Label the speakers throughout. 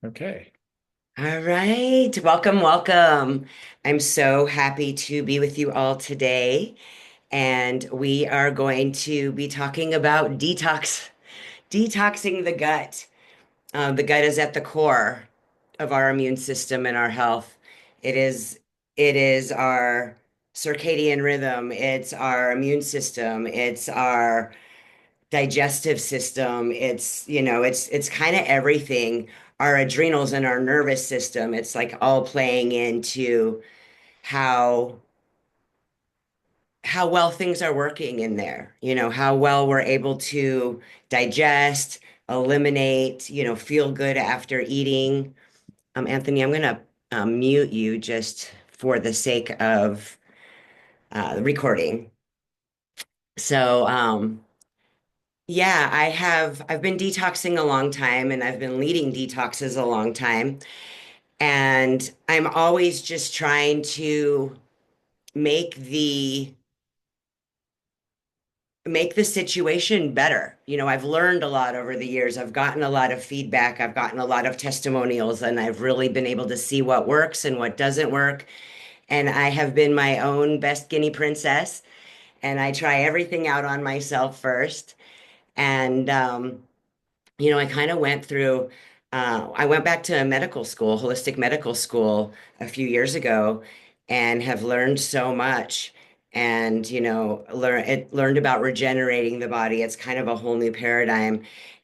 Speaker 1: Okay.
Speaker 2: All right. Welcome, welcome. I'm so happy to be with you all today. And we are going to be talking about detoxing the gut. The gut is at the core of our immune system and our health. It is, it is our circadian rhythm. It's our immune system. It's our digestive system. It's kind of everything. Our adrenals and our nervous system. It's like all playing into how how well things are working in there. How well we're able to digest, eliminate, feel good after eating. Anthony, I'm gonna mute you just for the sake of the recording. So, yeah, I've been detoxing a long time and I've been leading detoxes a long time. And I'm always just trying to make the make the situation better. I've learned a lot over the years. I've gotten a lot of feedback. I've gotten a lot of testimonials, and I've really been able to see what works and what doesn't work. And I have been my own best guinea princess, and I try everything out on myself first. And I kind of went through, I went back to medical school, holistic medical school a few years ago and have learned so much and, learned about regenerating the body. It's kind of a whole new paradigm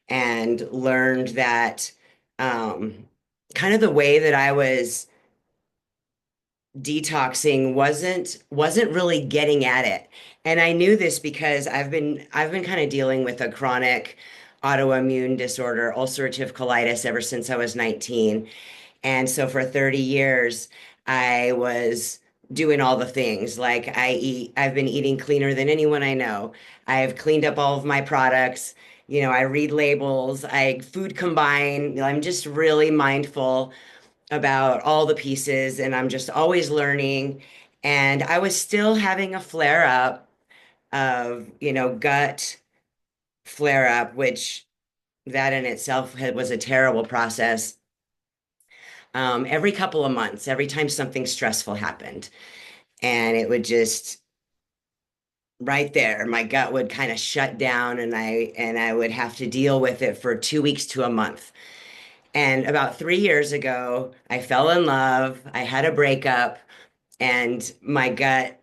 Speaker 2: and learned that um, kind of the way that I was detoxing wasn't really getting at it. And I knew this because I've been kind of dealing with a chronic autoimmune disorder, ulcerative colitis ever since I was 19. And so for 30 years I was doing all the things. Like I've been eating cleaner than anyone I know. I've cleaned up all of my products. I read labels, I food combine. I'm just really mindful about all the pieces and I'm just always learning. And I was still having a flare up of, gut flare up, which that in itself was a terrible process. Every couple of months, every time something stressful happened, and it would just right there, my gut would kind of shut down and I would have to deal with it for 2 weeks to a month. And about 3 years ago, I fell in love. I had a breakup and my gut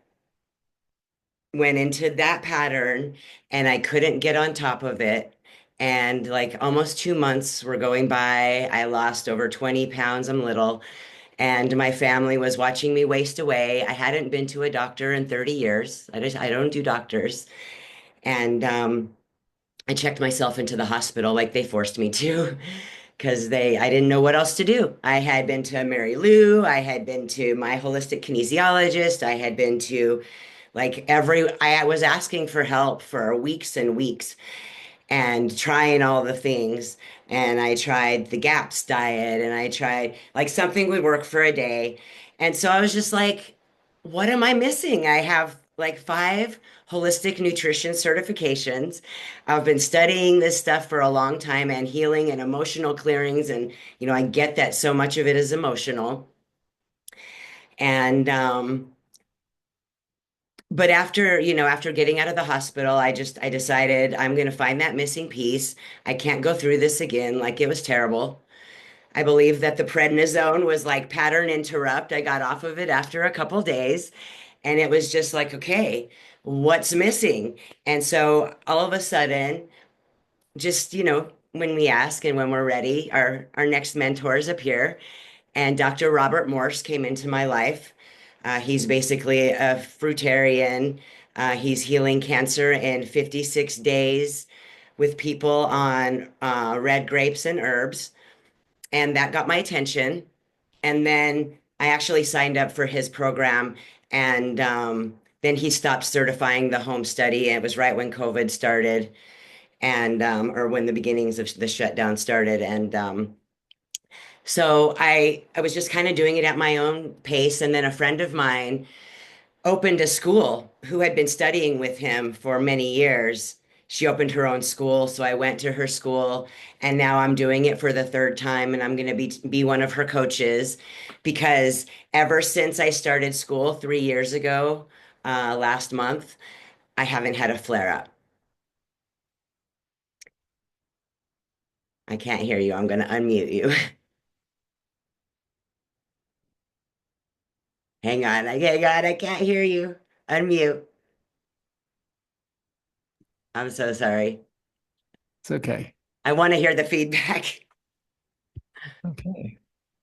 Speaker 2: went into that pattern and I couldn't get on top of it. And like almost 2 months were going by. I lost over 20 pounds. I'm little. And my family was watching me waste away. I hadn't been to a doctor in 30 years. I don't do doctors. And I checked myself into the hospital like they forced me to because I didn't know what else to do. I had been to Mary Lou, I had been to my holistic kinesiologist, I had been to I was asking for help for weeks and weeks and trying all the things. And I tried the GAPS diet and I tried like something would work for a day. And so I was just like, what am I missing? I have like five holistic nutrition certifications. I've been studying this stuff for a long time and healing and emotional clearings. And, I get that so much of it is emotional. And, but after getting out of the hospital, I decided I'm going to find that missing piece. I can't go through this again. Like it was terrible. I believe that the prednisone was like pattern interrupt. I got off of it after a couple days and it was just like, okay, what's missing? And so all of a sudden, just, when we ask and when we're ready, our next mentors appear. And Dr. Robert Morse came into my life. He's basically a fruitarian. He's healing cancer in 56 days with people on red grapes and herbs. And that got my attention. And then I actually signed up for his program. And then he stopped certifying the home study. And it was right when COVID started and or when the beginnings of the shutdown started. And so I was just kind of doing it at my own pace. And then a friend of mine opened a school who had been studying with him for many years. She opened her own school, so I went to her school, and now I'm doing it for the third time, and I'm going to be one of her coaches because ever since I started school 3 years ago, last month, I haven't had a flare up. I can't hear you. I'm going to unmute you. Hang on. Hang on. I can't hear you. Unmute. I'm so sorry.
Speaker 1: It's okay.
Speaker 2: I want to hear the feedback.
Speaker 1: Okay.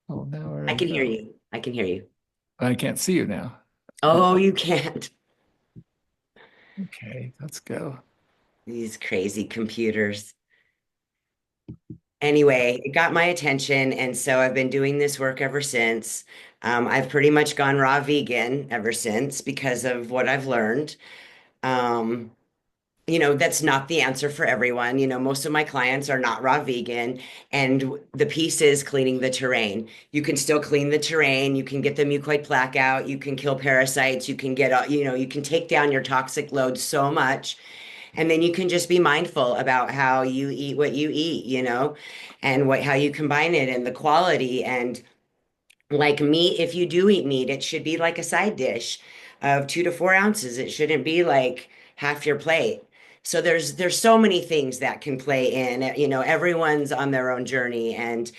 Speaker 1: Oh, now where
Speaker 2: I
Speaker 1: did it
Speaker 2: can hear
Speaker 1: go?
Speaker 2: you. I can hear you.
Speaker 1: I can't see you now. Oh,
Speaker 2: Oh, you can't.
Speaker 1: okay. Let's go.
Speaker 2: These crazy computers. Anyway, it got my attention, and so I've been doing this work ever since. I've pretty much gone raw vegan ever since because of what I've learned. Um, that's not the answer for everyone. Most of my clients are not raw vegan, and the piece is cleaning the terrain. You can still clean the terrain. You can get the mucoid plaque out. You can kill parasites. You can you can take down your toxic load so much. And then you can just be mindful about how you eat what you eat, and how you combine it and the quality. And like meat, if you do eat meat, it should be like a side dish of 2 to 4 ounces. It shouldn't be like half your plate. So there's so many things that can play in. Everyone's on their own journey, and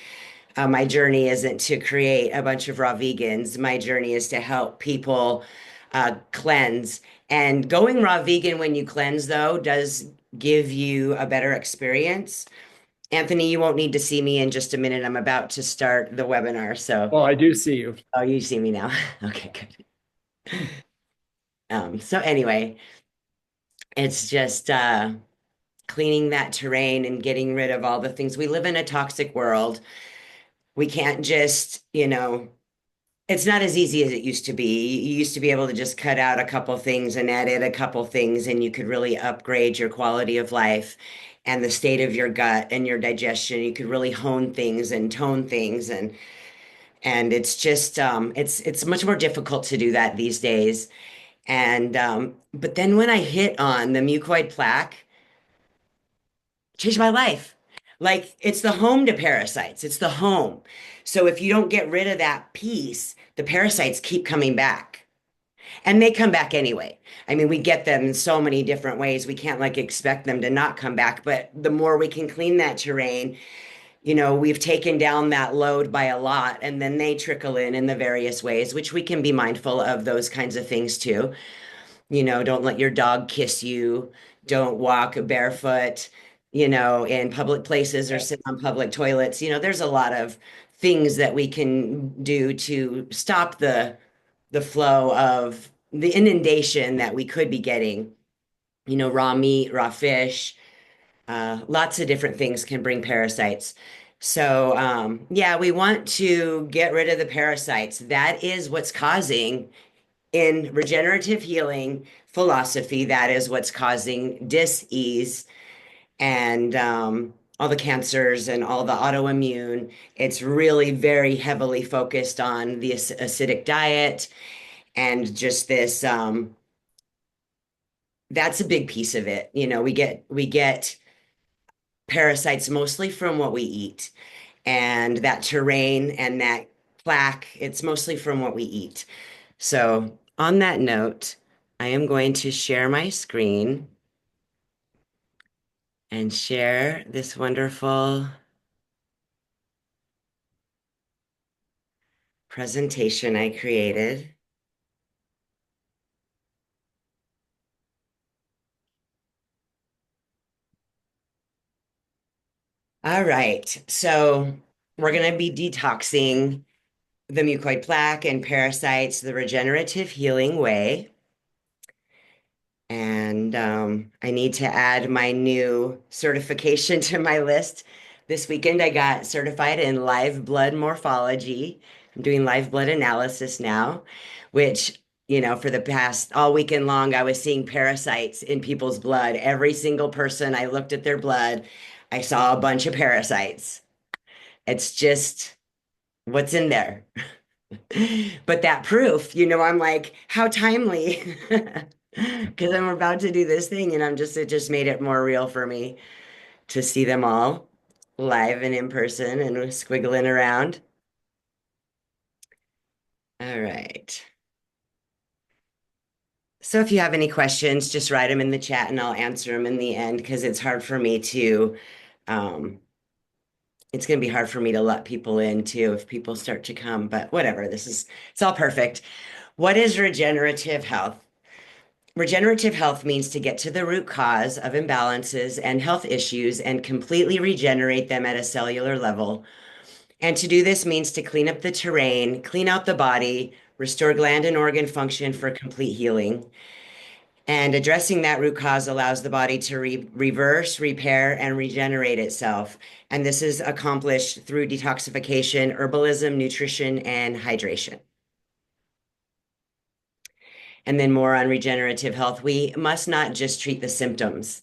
Speaker 2: my journey isn't to create a bunch of raw vegans. My journey is to help people cleanse. And going raw vegan when you cleanse, though, does give you a better experience. Anthony, you won't need to see me in just a minute. I'm about to start the webinar. So,
Speaker 1: Oh, I do see you.
Speaker 2: oh, you see me now. Okay, good. So anyway, it's just cleaning that terrain and getting rid of all the things. We live in a toxic world. We can't just, it's not as easy as it used to be. You used to be able to just cut out a couple things and edit a couple things, and you could really upgrade your quality of life and the state of your gut and your digestion. You could really hone things and tone things, and it's just it's much more difficult to do that these days. And but then when I hit on the mucoid plaque, changed my life. Like it's the home to parasites. It's the home. So if you don't get rid of that piece, the parasites keep coming back. And they come back anyway. I mean, we get them in so many different ways. We can't like expect them to not come back. But the more we can clean that terrain, we've taken down that load by a lot. And then they trickle in the various ways, which we can be mindful of those kinds of things too. Don't let your dog kiss you. Don't walk barefoot, in public places or sit on public toilets. There's a lot of things that we can do to stop the flow of the inundation that we could be getting. Raw meat, raw fish, lots of different things can bring parasites. So, yeah, we want to get rid of the parasites. That is what's causing in regenerative healing philosophy, that is what's causing dis-ease and all the cancers and all the autoimmune. It's really very heavily focused on the acidic diet and just this that's a big piece of it. We get parasites mostly from what we eat, and that terrain and that plaque, it's mostly from what we eat. So, on that note, I am going to share my screen and share this wonderful presentation I created. All right. So, we're going to be detoxing the mucoid plaque and parasites the regenerative healing way. And I need to add my new certification to my list. This weekend, I got certified in live blood morphology. I'm doing live blood analysis now, which, for the past all weekend long, I was seeing parasites in people's blood. Every single person I looked at their blood, I saw a bunch of parasites. It's just what's in there. But that proof, I'm like, how timely. because I'm about to do this thing and it just made it more real for me to see them all live and in person and squiggling around. All right. So if you have any questions, just write them in the chat and I'll answer them in the end because it's hard for me to, um, it's going to be hard for me to let people in too if people start to come, but whatever. It's all perfect. What is regenerative health? Regenerative health means to get to the root cause of imbalances and health issues and completely regenerate them at a cellular level. And to do this means to clean up the terrain, clean out the body, restore gland and organ function for complete healing. And addressing that root cause allows the body to reverse, repair, and regenerate itself. And this is accomplished through detoxification, herbalism, nutrition, and hydration. And then more on regenerative health. We must not just treat the symptoms,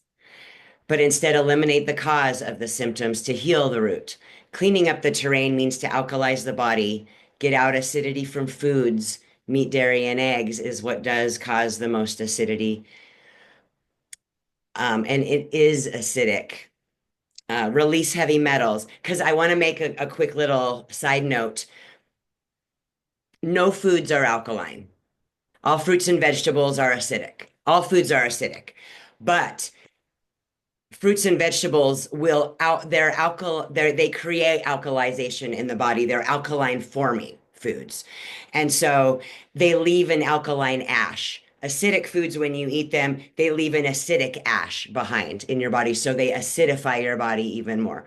Speaker 2: but instead eliminate the cause of the symptoms to heal the root. Cleaning up the terrain means to alkalize the body, get out acidity from foods. Meat, dairy, and eggs is what does cause the most acidity. And it is acidic. Release heavy metals. Because I want to make a quick little side note. No foods are alkaline. All fruits and vegetables are acidic. All foods are acidic. But fruits and vegetables will out they create alkalization in the body. They're alkaline forming foods. And so they leave an alkaline ash. Acidic foods, when you eat them, they leave an acidic ash behind in your body. So they acidify your body even more.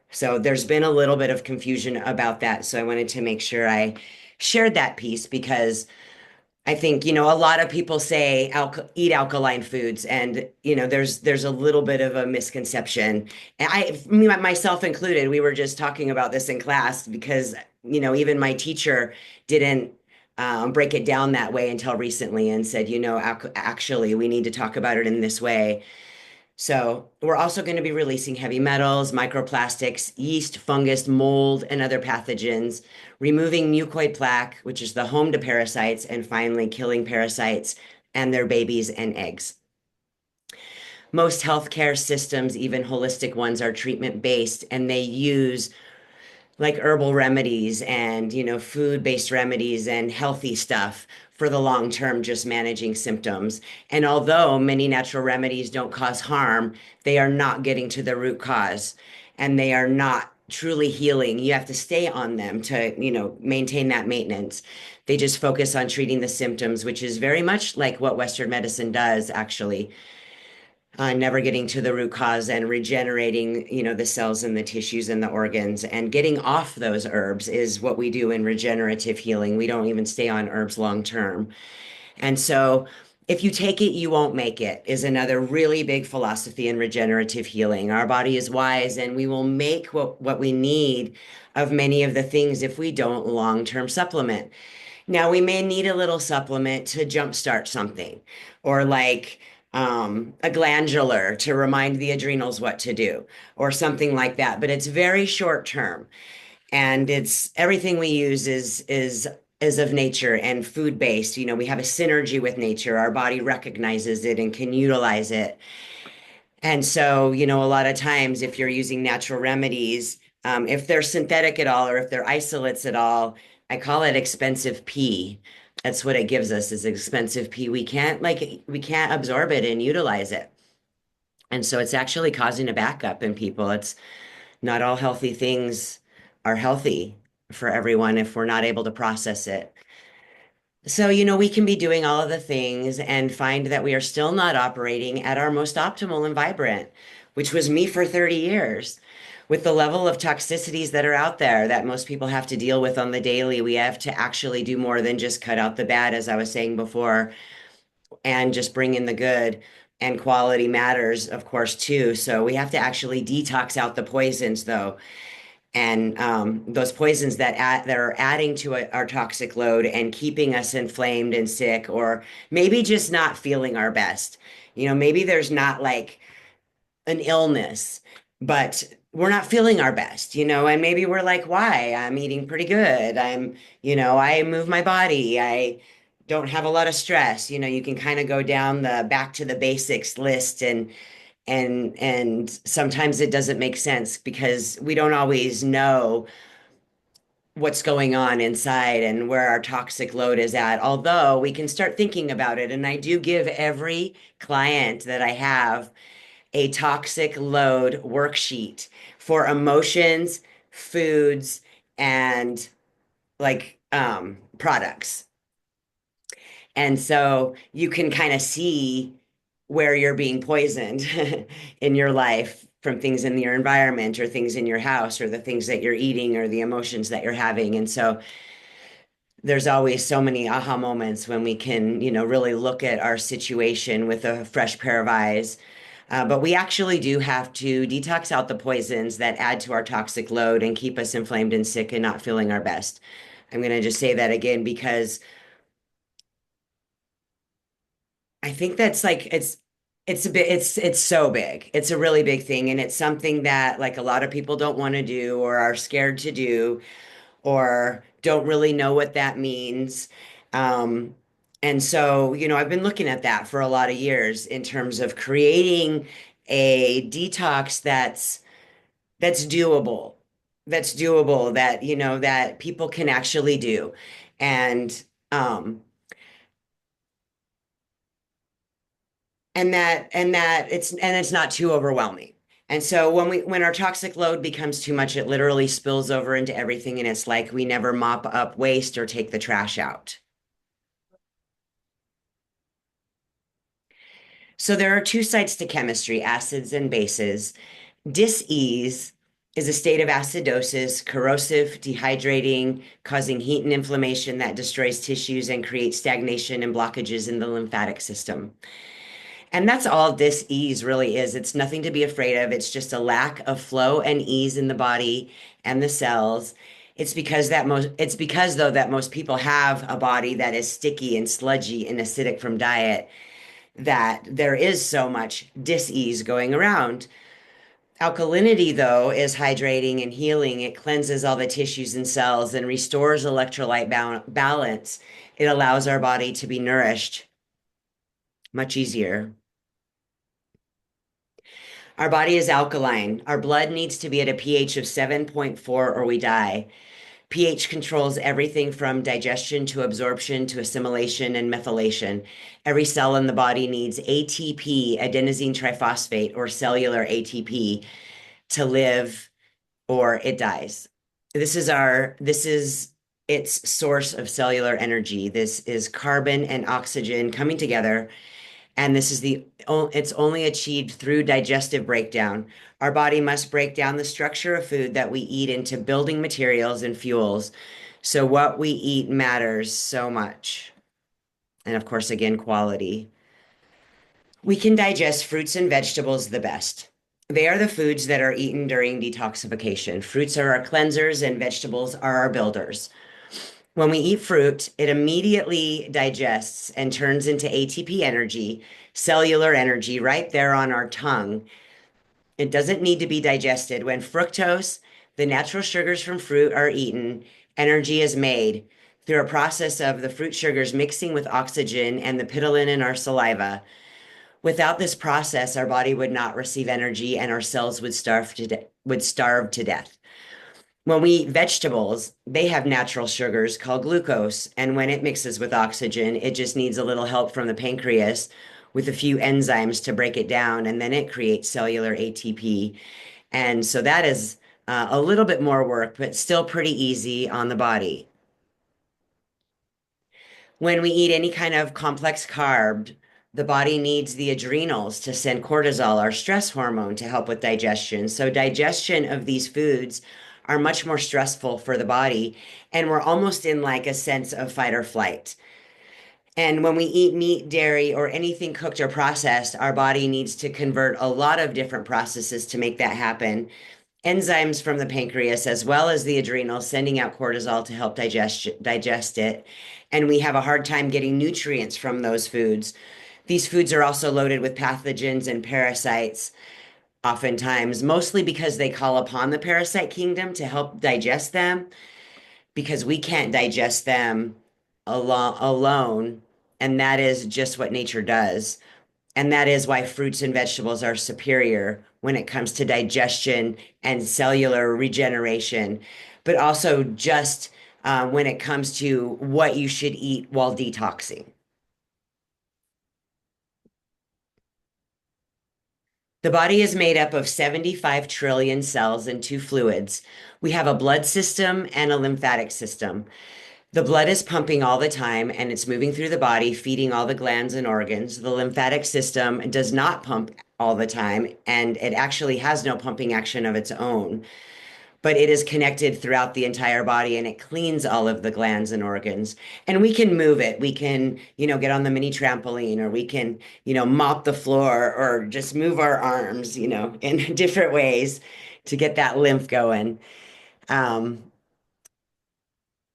Speaker 2: So there's been a little bit of confusion about that. So I wanted to make sure I shared that piece because I think, a lot of people say eat alkaline foods, and there's a little bit of a misconception. And myself included, we were just talking about this in class because, even my teacher didn't break it down that way until recently and said, actually, we need to talk about it in this way. So we're also going to be releasing heavy metals, microplastics, yeast, fungus, mold, and other pathogens, removing mucoid plaque, which is the home to parasites, and finally killing parasites and their babies and eggs. Most healthcare systems, even holistic ones, are treatment based and they use like herbal remedies and food-based remedies and healthy stuff for the long term, just managing symptoms. And although many natural remedies don't cause harm, they are not getting to the root cause and they are not truly healing. You have to stay on them to maintain that maintenance. They just focus on treating the symptoms, which is very much like what Western medicine does, actually, never getting to the root cause and regenerating, the cells and the tissues and the organs and getting off those herbs is what we do in regenerative healing. We don't even stay on herbs long term. And so if you take it, you won't make it is another really big philosophy in regenerative healing. Our body is wise and we will make what we need of many of the things if we don't long-term supplement. Now, we may need a little supplement to jumpstart something, or like a glandular to remind the adrenals what to do, or something like that. But it's very short term, and it's everything we use is of nature and food based. We have a synergy with nature. Our body recognizes it and can utilize it. And so, a lot of times, if you're using natural remedies, if they're synthetic at all or if they're isolates at all, I call it expensive pee. That's what it gives us is expensive pee. We can't absorb it and utilize it. And so it's actually causing a backup in people. It's not all healthy things are healthy for everyone if we're not able to process it. So, we can be doing all of the things and find that we are still not operating at our most optimal and vibrant, which was me for 30 years. With the level of toxicities that are out there that most people have to deal with on the daily, we have to actually do more than just cut out the bad, as I was saying before, and just bring in the good. And quality matters, of course, too. So we have to actually detox out the poisons, though, and those poisons that are adding to our toxic load and keeping us inflamed and sick, or maybe just not feeling our best. Maybe there's not like an illness, but we're not feeling our best, and maybe we're like, why? I'm eating pretty good. I move my body. I don't have a lot of stress. You can kind of go down the back to the basics list, and sometimes it doesn't make sense because we don't always know what's going on inside and where our toxic load is at, although we can start thinking about it. And I do give every client that I have a toxic load worksheet for emotions, foods, and like products. And so you can kind of see where you're being poisoned in your life from things in your environment or things in your house or the things that you're eating or the emotions that you're having. And so there's always so many aha moments when we can, really look at our situation with a fresh pair of eyes. But we actually do have to detox out the poisons that add to our toxic load and keep us inflamed and sick and not feeling our best. I'm going to just say that again because I think that's like it's a bit it's so big. It's a really big thing, and it's something that like a lot of people don't want to do or are scared to do or don't really know what that means. Um, and so, I've been looking at that for a lot of years in terms of creating a detox that's doable, that people can actually do. And and it's not too overwhelming. And so when our toxic load becomes too much, it literally spills over into everything, and it's like we never mop up waste or take the trash out. So there are two sides to chemistry, acids and bases. Dis-ease is a state of acidosis, corrosive, dehydrating, causing heat and inflammation that destroys tissues and creates stagnation and blockages in the lymphatic system. And that's all dis-ease really is. It's nothing to be afraid of. It's just a lack of flow and ease in the body and the cells. It's because though that most people have a body that is sticky and sludgy and acidic from diet that there is so much dis-ease going around. Alkalinity, though, is hydrating and healing. It cleanses all the tissues and cells and restores electrolyte balance. It allows our body to be nourished much easier. Our body is alkaline. Our blood needs to be at a pH of 7.4 or we die. pH controls everything from digestion to absorption to assimilation and methylation. Every cell in the body needs ATP, adenosine triphosphate, or cellular ATP to live or it dies. This is its source of cellular energy. This is carbon and oxygen coming together, and it's only achieved through digestive breakdown. Our body must break down the structure of food that we eat into building materials and fuels. So what we eat matters so much. And of course, again, quality. We can digest fruits and vegetables the best. They are the foods that are eaten during detoxification. Fruits are our cleansers and vegetables are our builders. When we eat fruit, it immediately digests and turns into ATP energy, cellular energy, right there on our tongue. It doesn't need to be digested. When fructose, the natural sugars from fruit, are eaten, energy is made through a process of the fruit sugars mixing with oxygen and the ptyalin in our saliva. Without this process, our body would not receive energy and our cells would starve to death. When we eat vegetables, they have natural sugars called glucose, and when it mixes with oxygen, it just needs a little help from the pancreas with a few enzymes to break it down, and then it creates cellular ATP. And so that is a little bit more work, but still pretty easy on the body. When we eat any kind of complex carb, the body needs the adrenals to send cortisol, our stress hormone, to help with digestion. So, digestion of these foods are much more stressful for the body, and we're almost in like a sense of fight or flight. And when we eat meat, dairy, or anything cooked or processed, our body needs to convert a lot of different processes to make that happen. Enzymes from the pancreas, as well as the adrenals, sending out cortisol to help digest it. And we have a hard time getting nutrients from those foods. These foods are also loaded with pathogens and parasites, oftentimes, mostly because they call upon the parasite kingdom to help digest them, because we can't digest them alone, and that is just what nature does. And that is why fruits and vegetables are superior when it comes to digestion and cellular regeneration, but also just when it comes to what you should eat while detoxing. The body is made up of 75 trillion cells and two fluids. We have a blood system and a lymphatic system. The blood is pumping all the time and it's moving through the body, feeding all the glands and organs. The lymphatic system does not pump all the time and it actually has no pumping action of its own, but it is connected throughout the entire body and it cleans all of the glands and organs. And we can move it. We can, get on the mini trampoline or we can, mop the floor or just move our arms, in different ways to get that lymph going. Um,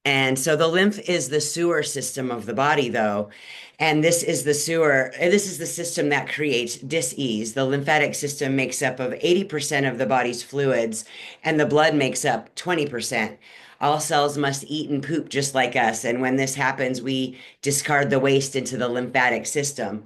Speaker 2: and so the lymph is the sewer system of the body, though. And this is the system that creates dis-ease. The lymphatic system makes up of 80% of the body's fluids, and the blood makes up 20%. All cells must eat and poop just like us. And when this happens, we discard the waste into the lymphatic system.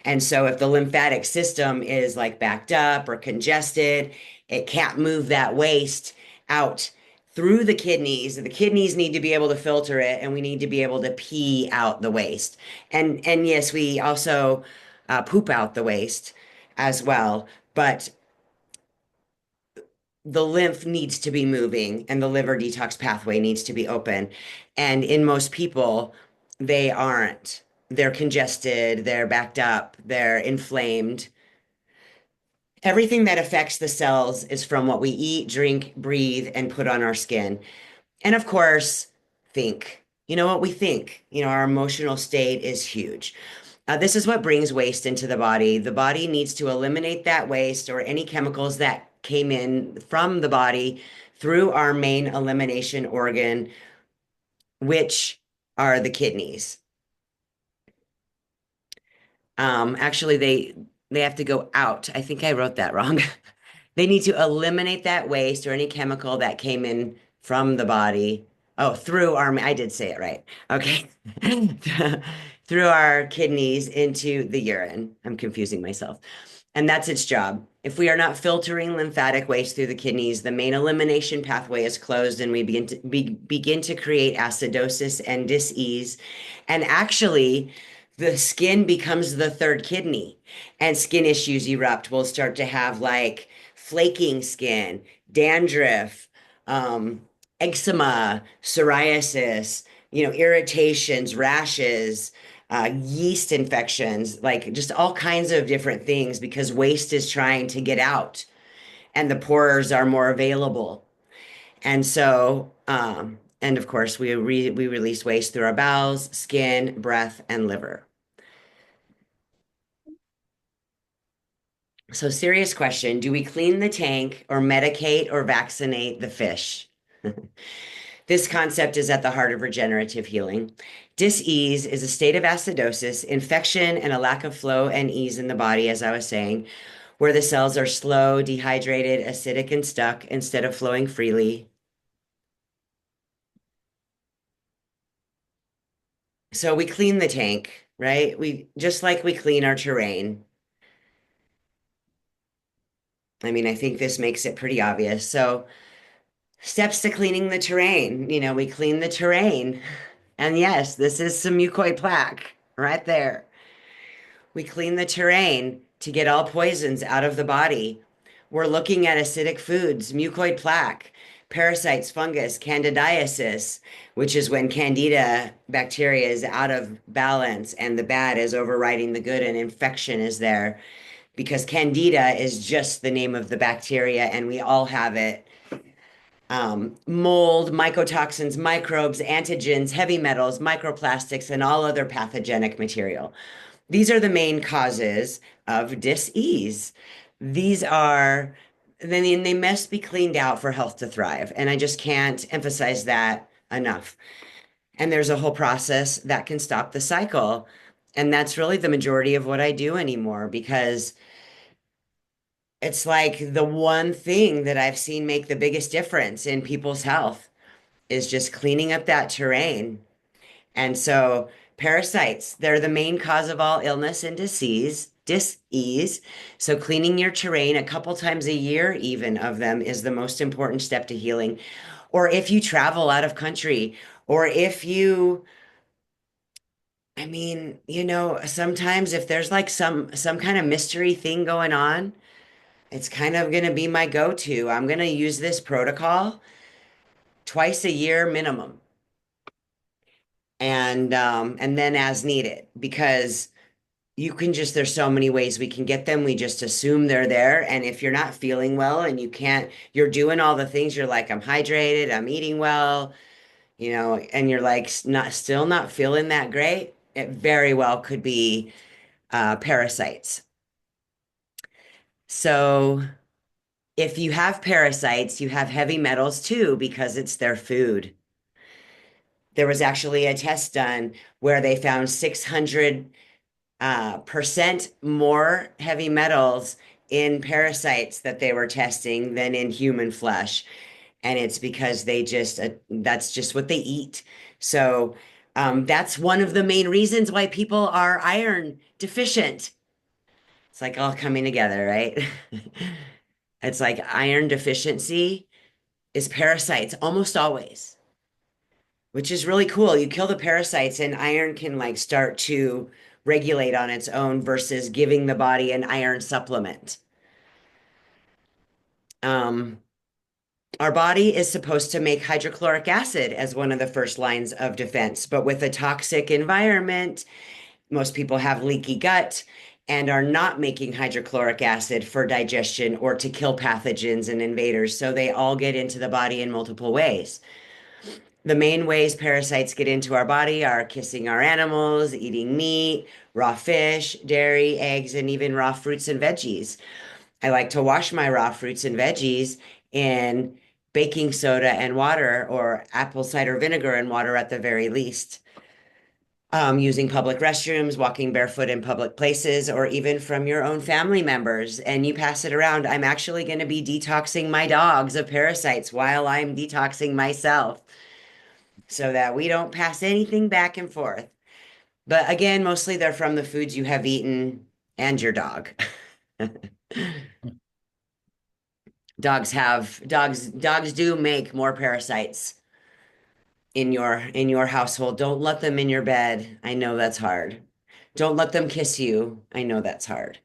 Speaker 2: And so if the lymphatic system is like backed up or congested, it can't move that waste out through the kidneys. The kidneys need to be able to filter it and we need to be able to pee out the waste. And yes, we also poop out the waste as well, but the lymph needs to be moving and the liver detox pathway needs to be open. And in most people, they aren't. They're congested, they're backed up, they're inflamed. Everything that affects the cells is from what we eat, drink, breathe, and put on our skin. And of course, think. You know what we think? Our emotional state is huge. This is what brings waste into the body. The body needs to eliminate that waste or any chemicals that came in from the body through our main elimination organ, which are the kidneys. Actually, they have to go out. I think I wrote that wrong. They need to eliminate that waste or any chemical that came in from the body. Oh, through our, I did say it right. Okay. Through our kidneys into the urine. I'm confusing myself. And that's its job. If we are not filtering lymphatic waste through the kidneys, the main elimination pathway is closed and we begin to create acidosis and dis-ease. And actually, the skin becomes the third kidney and skin issues erupt. We'll start to have like flaking skin, dandruff, um, eczema, psoriasis, irritations, rashes, yeast infections, like just all kinds of different things because waste is trying to get out and the pores are more available. And so, and of course, we release waste through our bowels, skin, breath, and liver. So, serious question. Do we clean the tank or medicate or vaccinate the fish? This concept is at the heart of regenerative healing. Dis-ease is a state of acidosis, infection, and a lack of flow and ease in the body, as I was saying, where the cells are slow, dehydrated, acidic, and stuck instead of flowing freely. So we clean the tank, right? We just like we clean our terrain. I mean, I think this makes it pretty obvious. So steps to cleaning the terrain. We clean the terrain. And yes, this is some mucoid plaque right there. We clean the terrain to get all poisons out of the body. We're looking at acidic foods, mucoid plaque, parasites, fungus, candidiasis, which is when candida bacteria is out of balance and the bad is overriding the good and infection is there because candida is just the name of the bacteria and we all have it. Mold, mycotoxins, microbes, antigens, heavy metals, microplastics, and all other pathogenic material. These are the main causes of dis-ease. These are, then they must be cleaned out for health to thrive. And I just can't emphasize that enough. And there's a whole process that can stop the cycle. And that's really the majority of what I do anymore because it's like the one thing that I've seen make the biggest difference in people's health is just cleaning up that terrain And so parasites, they're the main cause of all illness and disease. So cleaning your terrain a couple times a year, even of them, is the most important step to healing. Or if you travel out of country, or if you, I mean, sometimes if there's like some kind of mystery thing going on, it's kind of going to be my go-to. I'm going to use this protocol twice a year minimum, and then as needed, because you can just, there's so many ways we can get them. We just assume they're there. And if you're not feeling well and you're doing all the things, you're like, I'm hydrated, I'm eating well, and you're like not still not feeling that great, it very well could be parasites. So if you have parasites, you have heavy metals too, because it's their food. There was actually a test done where they found 600 percent more heavy metals in parasites that they were testing than in human flesh. And it's because that's just what they eat. So that's one of the main reasons why people are iron deficient. It's like all coming together, right? It's like iron deficiency is parasites almost always, which is really cool. You kill the parasites and iron can like start to regulate on its own versus giving the body an iron supplement. Um, our body is supposed to make hydrochloric acid as one of the first lines of defense, but with a toxic environment, most people have leaky gut and are not making hydrochloric acid for digestion or to kill pathogens and invaders. So they all get into the body in multiple ways. The main ways parasites get into our body are kissing our animals, eating meat, raw fish, dairy, eggs, and even raw fruits and veggies. I like to wash my raw fruits and veggies in baking soda and water, or apple cider vinegar and water at the very least. Using public restrooms, walking barefoot in public places, or even from your own family members, and you pass it around. I'm actually going to be detoxing my dogs of parasites while I'm detoxing myself so that we don't pass anything back and forth. But again, mostly they're from the foods you have eaten and your dog. Dogs do make more parasites in your household. Don't let them in your bed. I know that's hard. Don't let them kiss you. I know that's hard.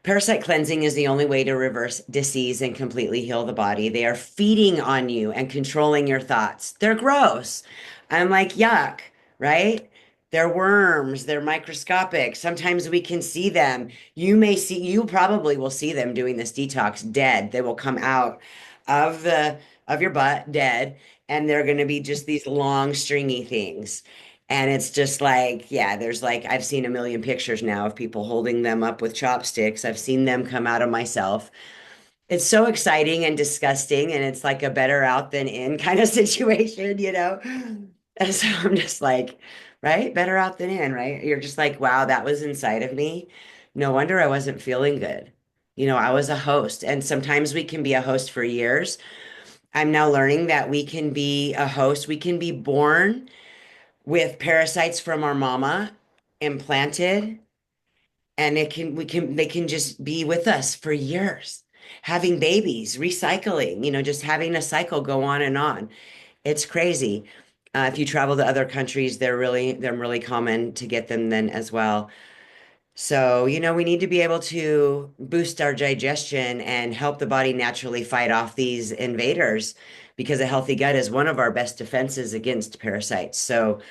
Speaker 2: Parasite cleansing is the only way to reverse disease and completely heal the body. They are feeding on you and controlling your thoughts. They're gross. I'm like, yuck, right? They're worms. They're microscopic. Sometimes we can see them. You probably will see them doing this detox dead. They will come out of your butt dead, and they're going to be just these long, stringy things. And it's just like, yeah, there's like, I've seen a million pictures now of people holding them up with chopsticks. I've seen them come out of myself. It's so exciting and disgusting. And it's like a better out than in kind of situation. And so I'm just like, right? Better out than in, right? You're just like, wow, that was inside of me. No wonder I wasn't feeling good. I was a host, and sometimes we can be a host for years. I'm now learning that we can be a host. We can be born with parasites from our mama implanted, and they can just be with us for years, having babies, recycling, just having a cycle go on and on. It's crazy. If you travel to other countries, they're really common to get them then as well. So, we need to be able to boost our digestion and help the body naturally fight off these invaders, because a healthy gut is one of our best defenses against parasites. So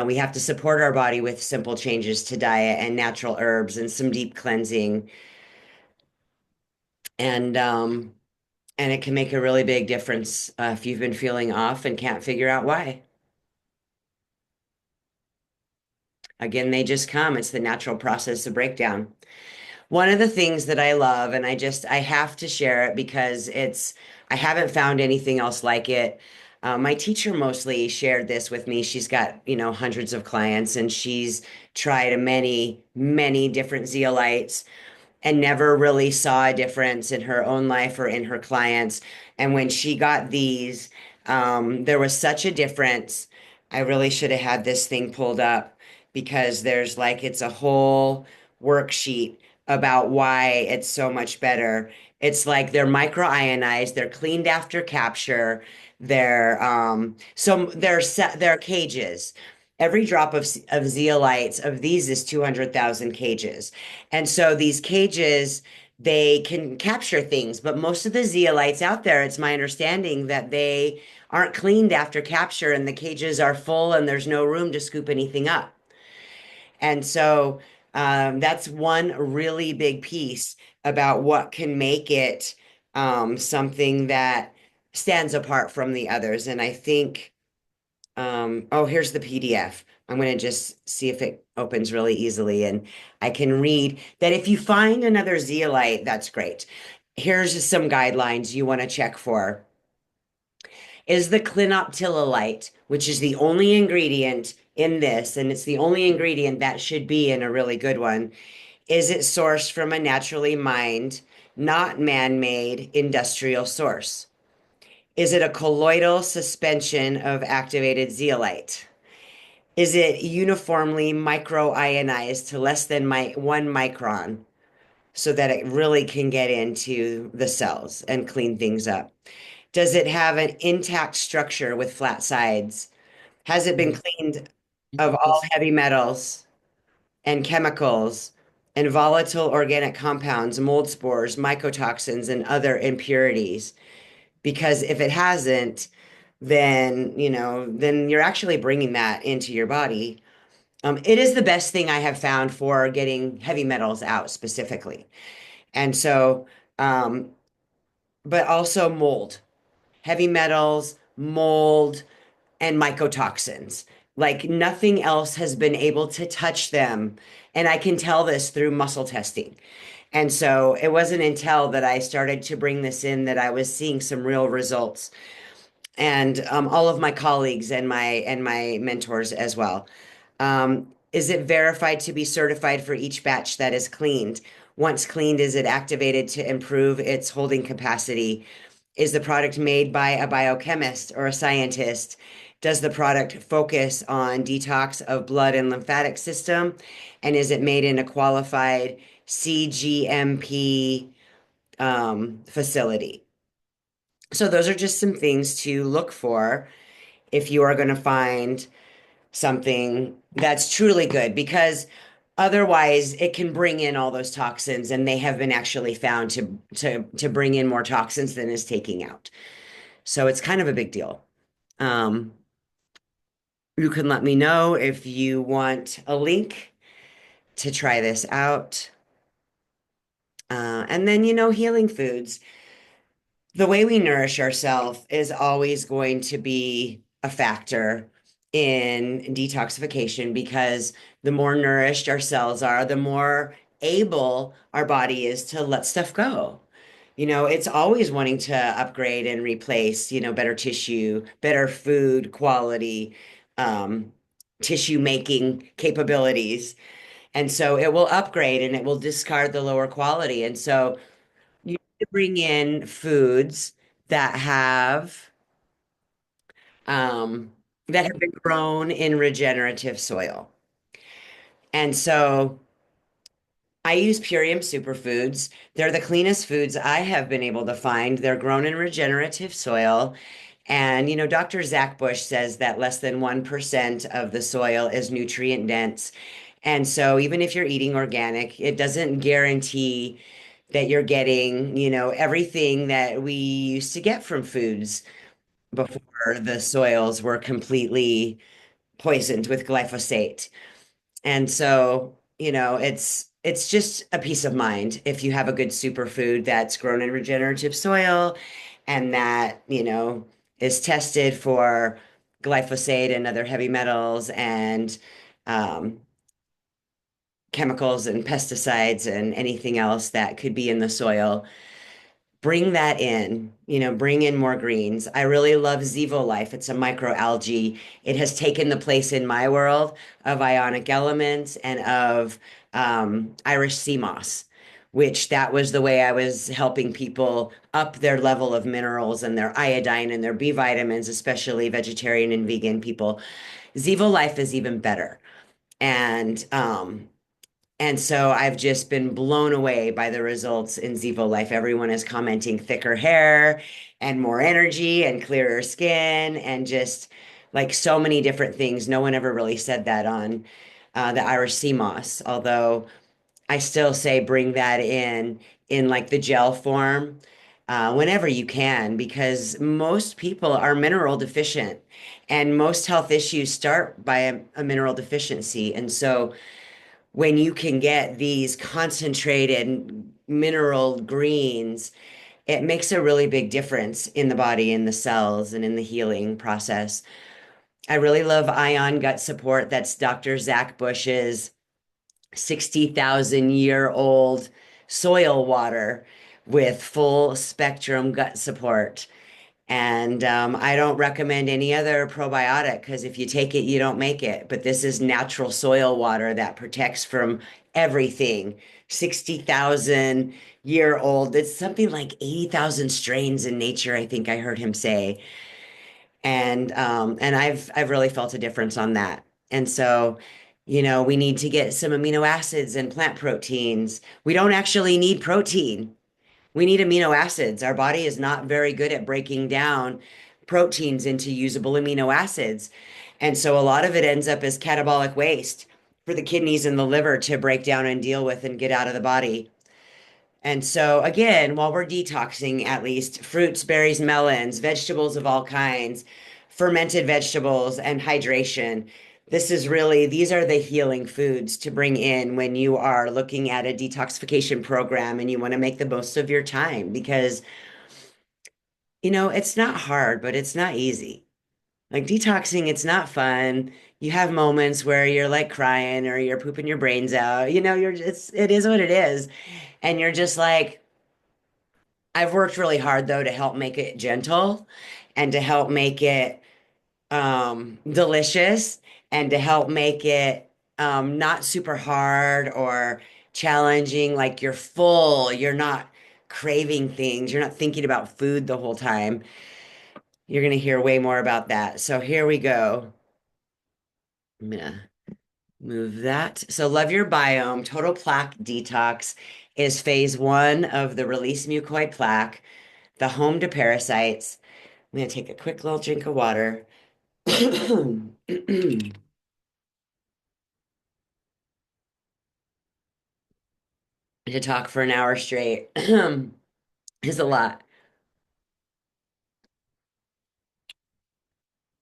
Speaker 2: we have to support our body with simple changes to diet and natural herbs and some deep cleansing. And it can make a really big difference if you've been feeling off and can't figure out why. Again, they just come. It's the natural process of breakdown. One of the things that I love, and I have to share it because I haven't found anything else like it. My teacher mostly shared this with me. She's got, hundreds of clients, and she's tried many, many different zeolites and never really saw a difference in her own life or in her clients. And when she got these, there was such a difference. I really should have had this thing pulled up because there's like it's a whole worksheet about why it's so much better. It's like they're microionized, they're cleaned after capture, they're cages. Every drop of zeolites of these is 200,000 cages. And so these cages they can capture things, but most of the zeolites out there, it's my understanding that they aren't cleaned after capture and the cages are full and there's no room to scoop anything up. And so that's one really big piece about what can make it something that stands apart from the others. And I think, oh, here's the PDF. I'm going to just see if it opens really easily. And I can read that if you find another zeolite, that's great. Here's some guidelines you want to check for is the clinoptilolite, which is the only ingredient in this, and it's the only ingredient that should be in a really good one. Is it sourced from a naturally mined, not man-made industrial source? Is it a colloidal suspension of activated zeolite? Is it uniformly microionized to less than 1 micron so that it really can get into the cells and clean things up? Does it have an intact structure with flat sides? Has it been cleaned of all heavy metals and chemicals and volatile organic compounds, mold spores, mycotoxins, and other impurities? Because if it hasn't, then, then you're actually bringing that into your body. It is the best thing I have found for getting heavy metals out specifically. And so, um, but also mold, heavy metals, mold, and mycotoxins. Like nothing else has been able to touch them. And I can tell this through muscle testing. And so it wasn't until that I started to bring this in that I was seeing some real results. And all of my colleagues and my mentors as well. Is it verified to be certified for each batch that is cleaned? Once cleaned, is it activated to improve its holding capacity? Is the product made by a biochemist or a scientist? Does the product focus on detox of blood and lymphatic system? And is it made in a qualified CGMP facility? So those are just some things to look for if you are going to find something that's truly good, because otherwise it can bring in all those toxins, and they have been actually found to bring in more toxins than is taking out. So it's kind of a big deal. Um, you can let me know if you want a link to try this out. And then, healing foods. The way we nourish ourselves is always going to be a factor in detoxification because the more nourished our cells are, the more able our body is to let stuff go. It's always wanting to upgrade and replace, better tissue, better food quality, um, tissue making capabilities. And so it will upgrade and it will discard the lower quality. And so you need to bring in foods that have um, that have been grown in regenerative soil. And so I use Purium superfoods. They're the cleanest foods I have been able to find. They're grown in regenerative soil. And, Dr. Zach Bush says that less than 1% of the soil is nutrient dense. And so even if you're eating organic, it doesn't guarantee that you're getting, everything that we used to get from foods before the soils were completely poisoned with glyphosate. And so, it's just a peace of mind if you have a good superfood that's grown in regenerative soil and that, is tested for glyphosate and other heavy metals and um, chemicals and pesticides and anything else that could be in the soil. Bring that in, bring in more greens. I really love Zevo Life. It's a microalgae. It has taken the place in my world of ionic elements and of Irish sea moss, which that was the way I was helping people up their level of minerals and their iodine and their B vitamins, especially vegetarian and vegan people. Zevo Life is even better. And and so I've just been blown away by the results in Zevo Life. Everyone is commenting thicker hair and more energy and clearer skin and just like so many different things. No one ever really said that on the Irish sea moss, although I still say bring that in like the gel form whenever you can, because most people are mineral deficient and most health issues start by a mineral deficiency. And so when you can get these concentrated mineral greens, it makes a really big difference in the body, in the cells, and in the healing process. I really love Ion Gut Support. That's Dr. Zach Bush's 60,000-year-old soil water with full spectrum gut support. And I don't recommend any other probiotic because if you take it, you don't make it. But this is natural soil water that protects from everything. 60,000 year old. It's something like 80,000 strains in nature, I think I heard him say. And I've really felt a difference on that. And so, we need to get some amino acids and plant proteins. We don't actually need protein. We need amino acids. Our body is not very good at breaking down proteins into usable amino acids. And so a lot of it ends up as catabolic waste for the kidneys and the liver to break down and deal with and get out of the body. And so, again, while we're detoxing, at least fruits, berries, melons, vegetables of all kinds, fermented vegetables, and hydration. These are the healing foods to bring in when you are looking at a detoxification program and you want to make the most of your time because, it's not hard, but it's not easy. Like detoxing, it's not fun. You have moments where you're like crying or you're pooping your brains out. It is what it is. And you're just like, I've worked really hard though to help make it gentle and to help make it delicious and to help make it not super hard or challenging. Like you're full, you're not craving things, you're not thinking about food the whole time. You're going to hear way more about that. So here we go. I'm gonna move that. So Love Your Biome Total Plaque Detox is phase one of the release mucoid plaque, the home to parasites. I'm going to take a quick little drink of water. To talk for an hour straight is a lot.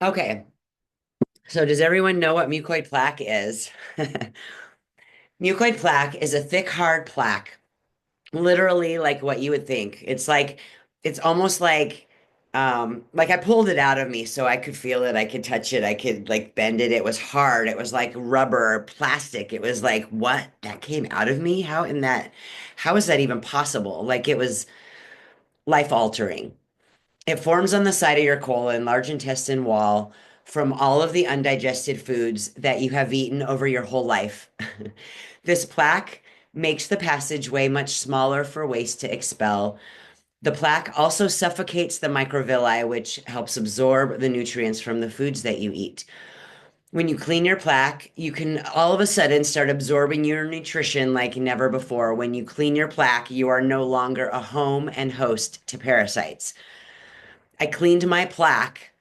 Speaker 2: Okay, so does everyone know what mucoid plaque is? Mucoid plaque is a thick, hard plaque, literally like what you would think. It's almost like I pulled it out of me so I could feel it, I could touch it, I could like bend it. It was hard. It was like rubber or plastic. It was like, what? That came out of me? How is that even possible? Like it was life altering. It forms on the side of your colon, large intestine wall, from all of the undigested foods that you have eaten over your whole life. This plaque makes the passageway much smaller for waste to expel. The plaque also suffocates the microvilli, which helps absorb the nutrients from the foods that you eat. When you clean your plaque, you can all of a sudden start absorbing your nutrition like never before. When you clean your plaque, you are no longer a home and host to parasites. I cleaned my plaque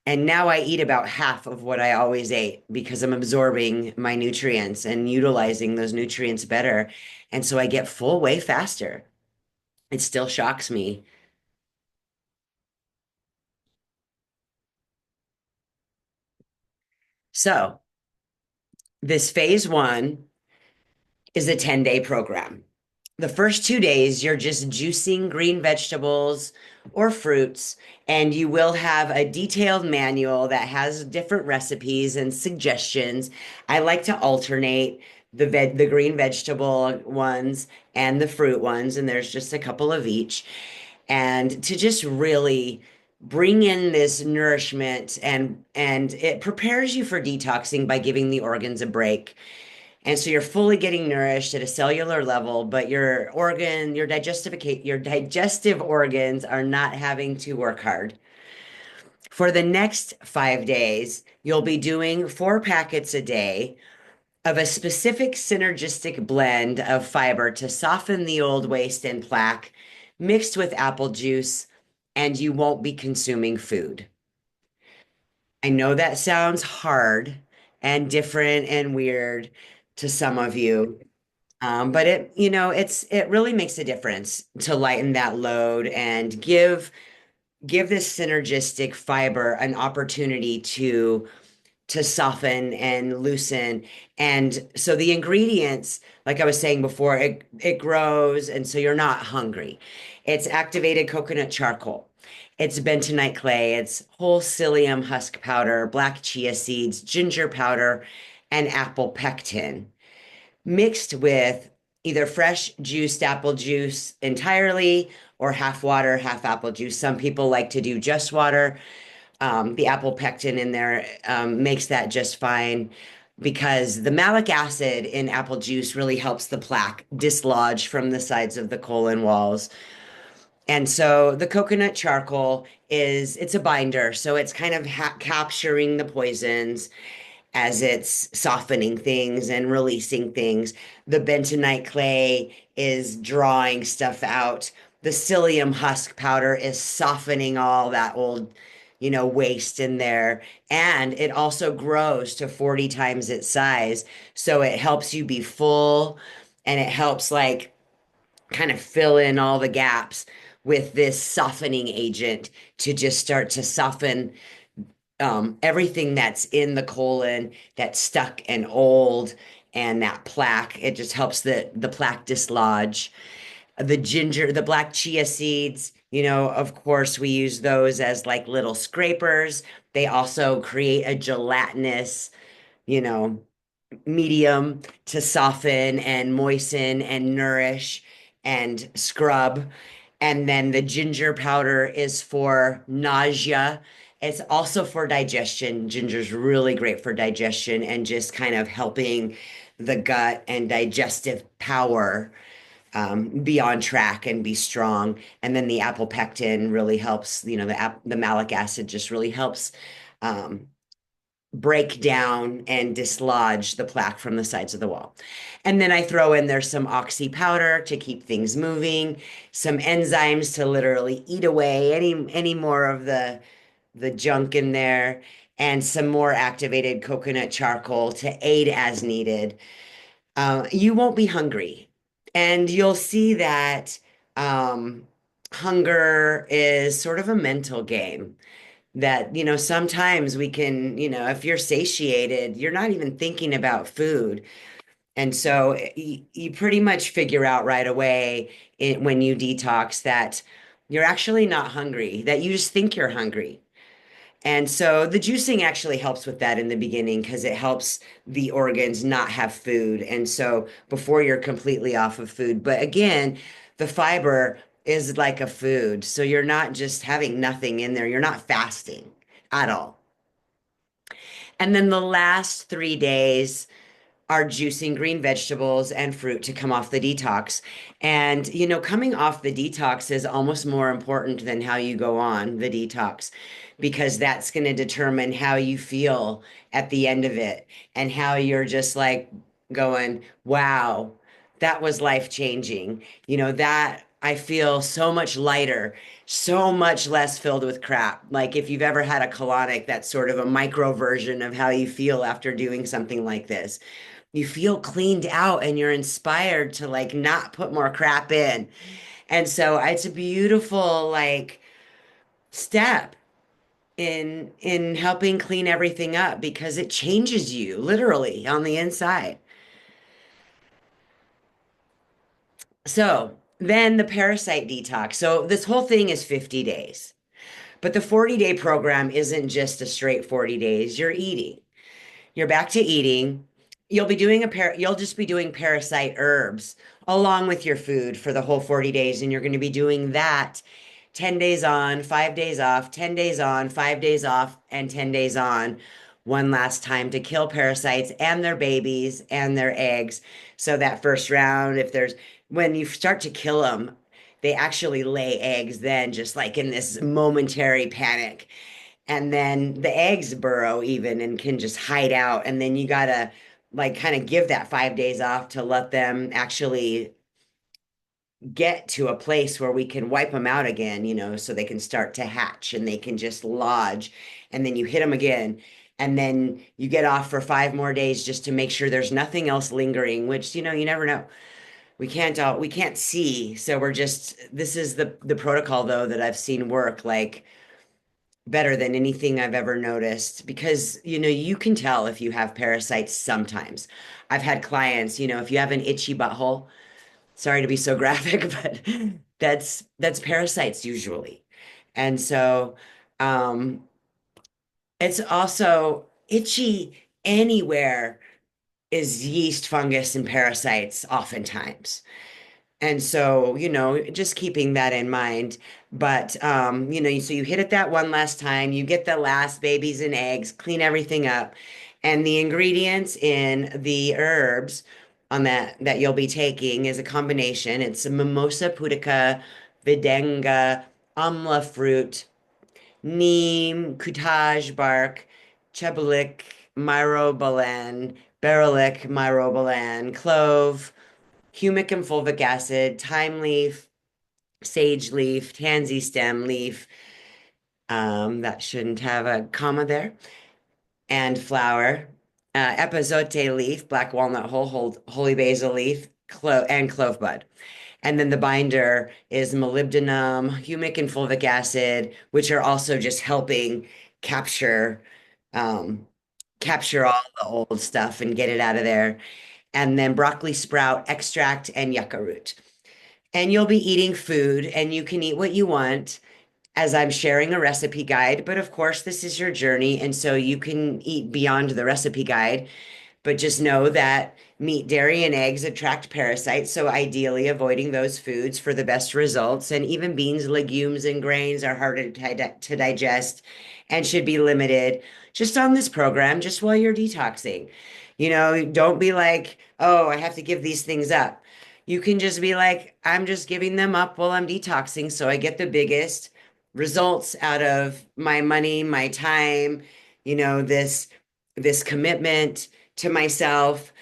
Speaker 2: and now I eat about half of what I always ate because I'm absorbing my nutrients and utilizing those nutrients better. And so I get full way faster. It still shocks me. So, this phase one is a 10-day program. The first 2 days, you're just juicing green vegetables or fruits, and you will have a detailed manual that has different recipes and suggestions. I like to alternate the green vegetable ones and the fruit ones, and there's just a couple of each. And to just really bring in this nourishment and it prepares you for detoxing by giving the organs a break. And so you're fully getting nourished at a cellular level, but your digestive organs are not having to work hard. For the next 5 days, you'll be doing 4 packets a day of a specific synergistic blend of fiber to soften the old waste and plaque, mixed with apple juice, and you won't be consuming food. I know that sounds hard and different and weird to some of you. But it really makes a difference to lighten that load and give this synergistic fiber an opportunity to soften and loosen. And so the ingredients, like I was saying before, it grows, and so you're not hungry. It's activated coconut charcoal. It's bentonite clay. It's whole psyllium husk powder, black chia seeds, ginger powder, and apple pectin mixed with either fresh juiced apple juice entirely or half water, half apple juice. Some people like to do just water. The apple pectin in there makes that just fine because the malic acid in apple juice really helps the plaque dislodge from the sides of the colon walls. And so the coconut charcoal it's a binder. So it's kind of capturing the poisons as it's softening things and releasing things. The bentonite clay is drawing stuff out. The psyllium husk powder is softening all that old, waste in there. And it also grows to 40 times its size. So it helps you be full and it helps like kind of fill in all the gaps with this softening agent to just start to soften everything that's in the colon that's stuck and old and that plaque. It just helps the plaque dislodge. The black chia seeds, of course, we use those as like little scrapers. They also create a gelatinous, you know, medium to soften and moisten and nourish and scrub. And then the ginger powder is for nausea. It's also for digestion. Ginger's really great for digestion and just kind of helping the gut and digestive power be on track and be strong. And then the apple pectin really helps, the malic acid just really helps um, break down and dislodge the plaque from the sides of the wall. And then I throw in there some oxy powder to keep things moving, some enzymes to literally eat away any more of the junk in there, and some more activated coconut charcoal to aid as needed. You won't be hungry. And you'll see that hunger is sort of a mental game that, sometimes we can, if you're satiated, you're not even thinking about food. And so you pretty much figure out right away when you detox that you're actually not hungry, that you just think you're hungry. And so the juicing actually helps with that in the beginning because it helps the organs not have food. And so before you're completely off of food. But again, the fiber is like a food. So you're not just having nothing in there, you're not fasting at all. And then the last 3 days are juicing green vegetables and fruit to come off the detox. And, coming off the detox is almost more important than how you go on the detox because that's going to determine how you feel at the end of it and how you're just like going, wow, that was life changing. That I feel so much lighter, so much less filled with crap. Like if you've ever had a colonic, that's sort of a micro version of how you feel after doing something like this. You feel cleaned out and you're inspired to like not put more crap in. And so it's a beautiful like step in helping clean everything up because it changes you literally on the inside. So then the parasite detox. So this whole thing is 50 days. But the 40-day program isn't just a straight 40 days. You're eating. You're back to eating. You'll just be doing parasite herbs along with your food for the whole 40 days and you're going to be doing that 10 days on, 5 days off, 10 days on, 5 days off and 10 days on one last time to kill parasites and their babies and their eggs. So that first round, if there's when you start to kill them, they actually lay eggs then, just like in this momentary panic. And then the eggs burrow even and can just hide out. And then you gotta like kind of give that 5 days off to let them actually get to a place where we can wipe them out again, so they can start to hatch and they can just lodge. And then you hit them again. And then you get off for 5 more days just to make sure there's nothing else lingering, which, you never know. We can't see. So this is the protocol though that I've seen work like better than anything I've ever noticed because, you can tell if you have parasites sometimes. I've had clients, if you have an itchy butthole, sorry to be so graphic, but that's parasites usually. And so um it's also itchy anywhere is yeast, fungus, and parasites oftentimes. And so, just keeping that in mind. But, so you hit it that one last time, you get the last babies and eggs, clean everything up. And the ingredients in the herbs on that you'll be taking is a combination. It's a mimosa pudica, videnga, amla fruit, neem, cutage bark, chebulic, myrobalan, berylic, myrobalan, clove, humic and fulvic acid, thyme leaf, sage leaf, tansy stem leaf. That shouldn't have a comma there. And flower, epazote leaf, black walnut holy basil leaf, and clove bud. And then the binder is molybdenum, humic and fulvic acid, which are also just helping capture um, capture all the old stuff and get it out of there. And then broccoli sprout extract and yucca root. And you'll be eating food and you can eat what you want as I'm sharing a recipe guide. But of course, this is your journey. And so you can eat beyond the recipe guide. But just know that meat, dairy, and eggs attract parasites. So ideally, avoiding those foods for the best results. And even beans, legumes, and grains are harder to digest and should be limited just on this program, just while you're detoxing. Don't be like, oh, I have to give these things up. You can just be like, I'm just giving them up while I'm detoxing. So I get the biggest results out of my money, my time, this commitment to myself.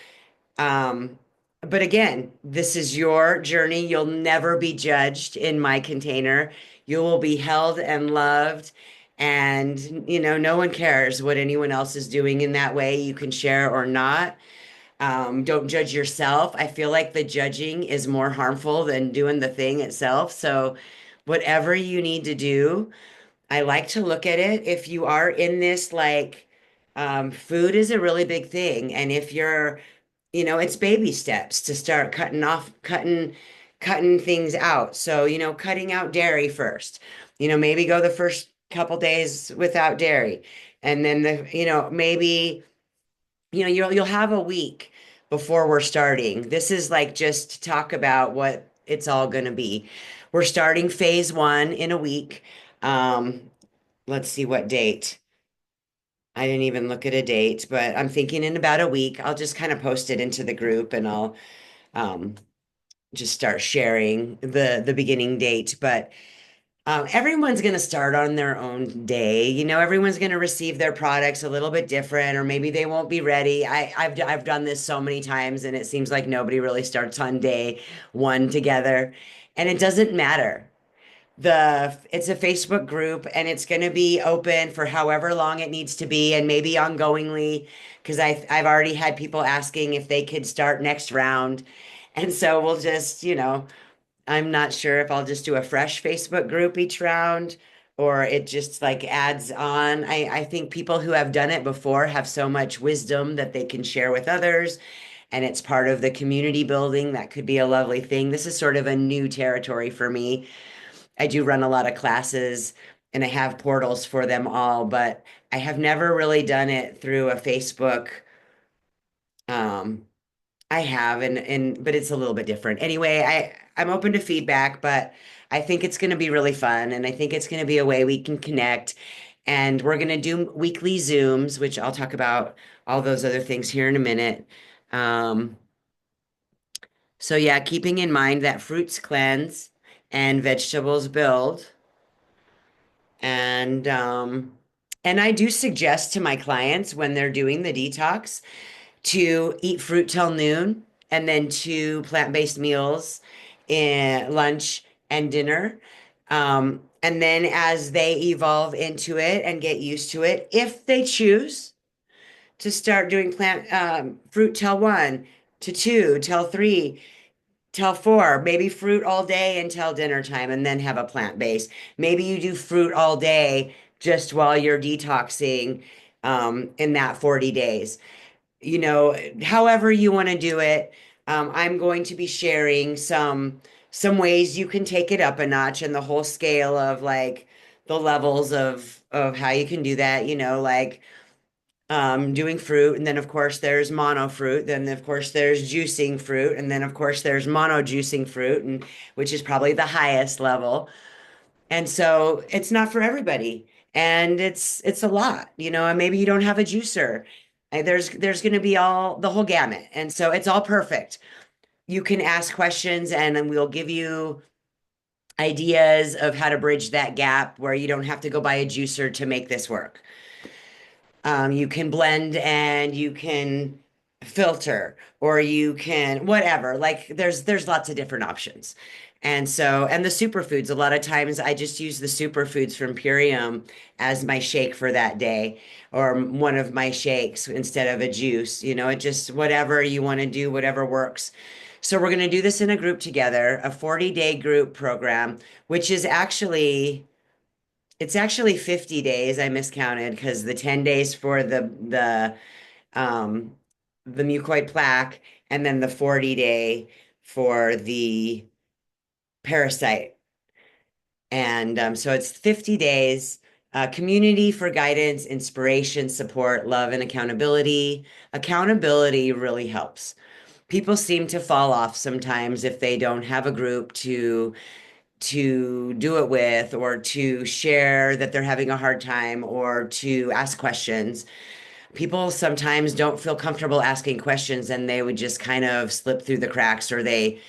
Speaker 2: But again, this is your journey. You'll never be judged in my container. You will be held and loved. And, no one cares what anyone else is doing in that way. You can share or not. Don't judge yourself. I feel like the judging is more harmful than doing the thing itself. So, whatever you need to do, I like to look at it. If you are in this, like, food is a really big thing. And if you're, it's baby steps to start cutting things out. So, cutting out dairy first, maybe go the first couple days without dairy. And then maybe, you'll have a week before we're starting. This is like just to talk about what it's all going to be. We're starting phase one in a week. Um, let's see what date. I didn't even look at a date, but I'm thinking in about a week. I'll just kind of post it into the group and I'll um, just start sharing the beginning date. But everyone's going to start on their own day. Everyone's going to receive their products a little bit different, or maybe they won't be ready. I've done this so many times, and it seems like nobody really starts on day one together, and it doesn't matter. It's a Facebook group and it's going to be open for however long it needs to be and maybe ongoingly because I've already had people asking if they could start next round. And so we'll just, I'm not sure if I'll just do a fresh Facebook group each round or it just like adds on. I think people who have done it before have so much wisdom that they can share with others. And it's part of the community building. That could be a lovely thing. This is sort of a new territory for me. I do run a lot of classes and I have portals for them all, but I have never really done it through a Facebook. Um, I have and but it's a little bit different. Anyway, I'm open to feedback, but I think it's going to be really fun and I think it's going to be a way we can connect And we're going to do weekly Zooms, which I'll talk about all those other things here in a minute. Um, so yeah, keeping in mind that fruits cleanse and vegetables build. And and I do suggest to my clients when they're doing the detox to eat fruit till noon and then two plant-based meals in lunch and dinner. And then as they evolve into it and get used to it, if they choose to start doing plant fruit till one, to two, till three, till four, maybe fruit all day until dinner time and then have a plant base. Maybe you do fruit all day just while you're detoxing in that 40 days. You know, however you want to do it. I'm going to be sharing some ways you can take it up a notch and the whole scale of like the levels of how you can do that, you know, like doing fruit, and then of course there's mono fruit, then of course there's juicing fruit, and then of course there's mono juicing fruit, and which is probably the highest level. And so it's not for everybody, and it's a lot, you know, and maybe you don't have a juicer. There's going to be all the whole gamut, and so it's all perfect. You can ask questions, and then we'll give you ideas of how to bridge that gap where you don't have to go buy a juicer to make this work. You can blend and you can filter or you can whatever. Like there's lots of different options. And so, and the superfoods, a lot of times I just use the superfoods from Purium as my shake for that day or one of my shakes instead of a juice. You know, it just whatever you want to do, whatever works. So we're going to do this in a group together, a 40-day group program, which is actually it's actually 50 days. I miscounted because the 10 days for um the mucoid plaque and then the 40-day for the parasite. And so it's 50 days, community for guidance, inspiration, support, love, and accountability. Accountability really helps. People seem to fall off sometimes if they don't have a group to do it with or to share that they're having a hard time or to ask questions. People sometimes don't feel comfortable asking questions and they would just kind of slip through the cracks or they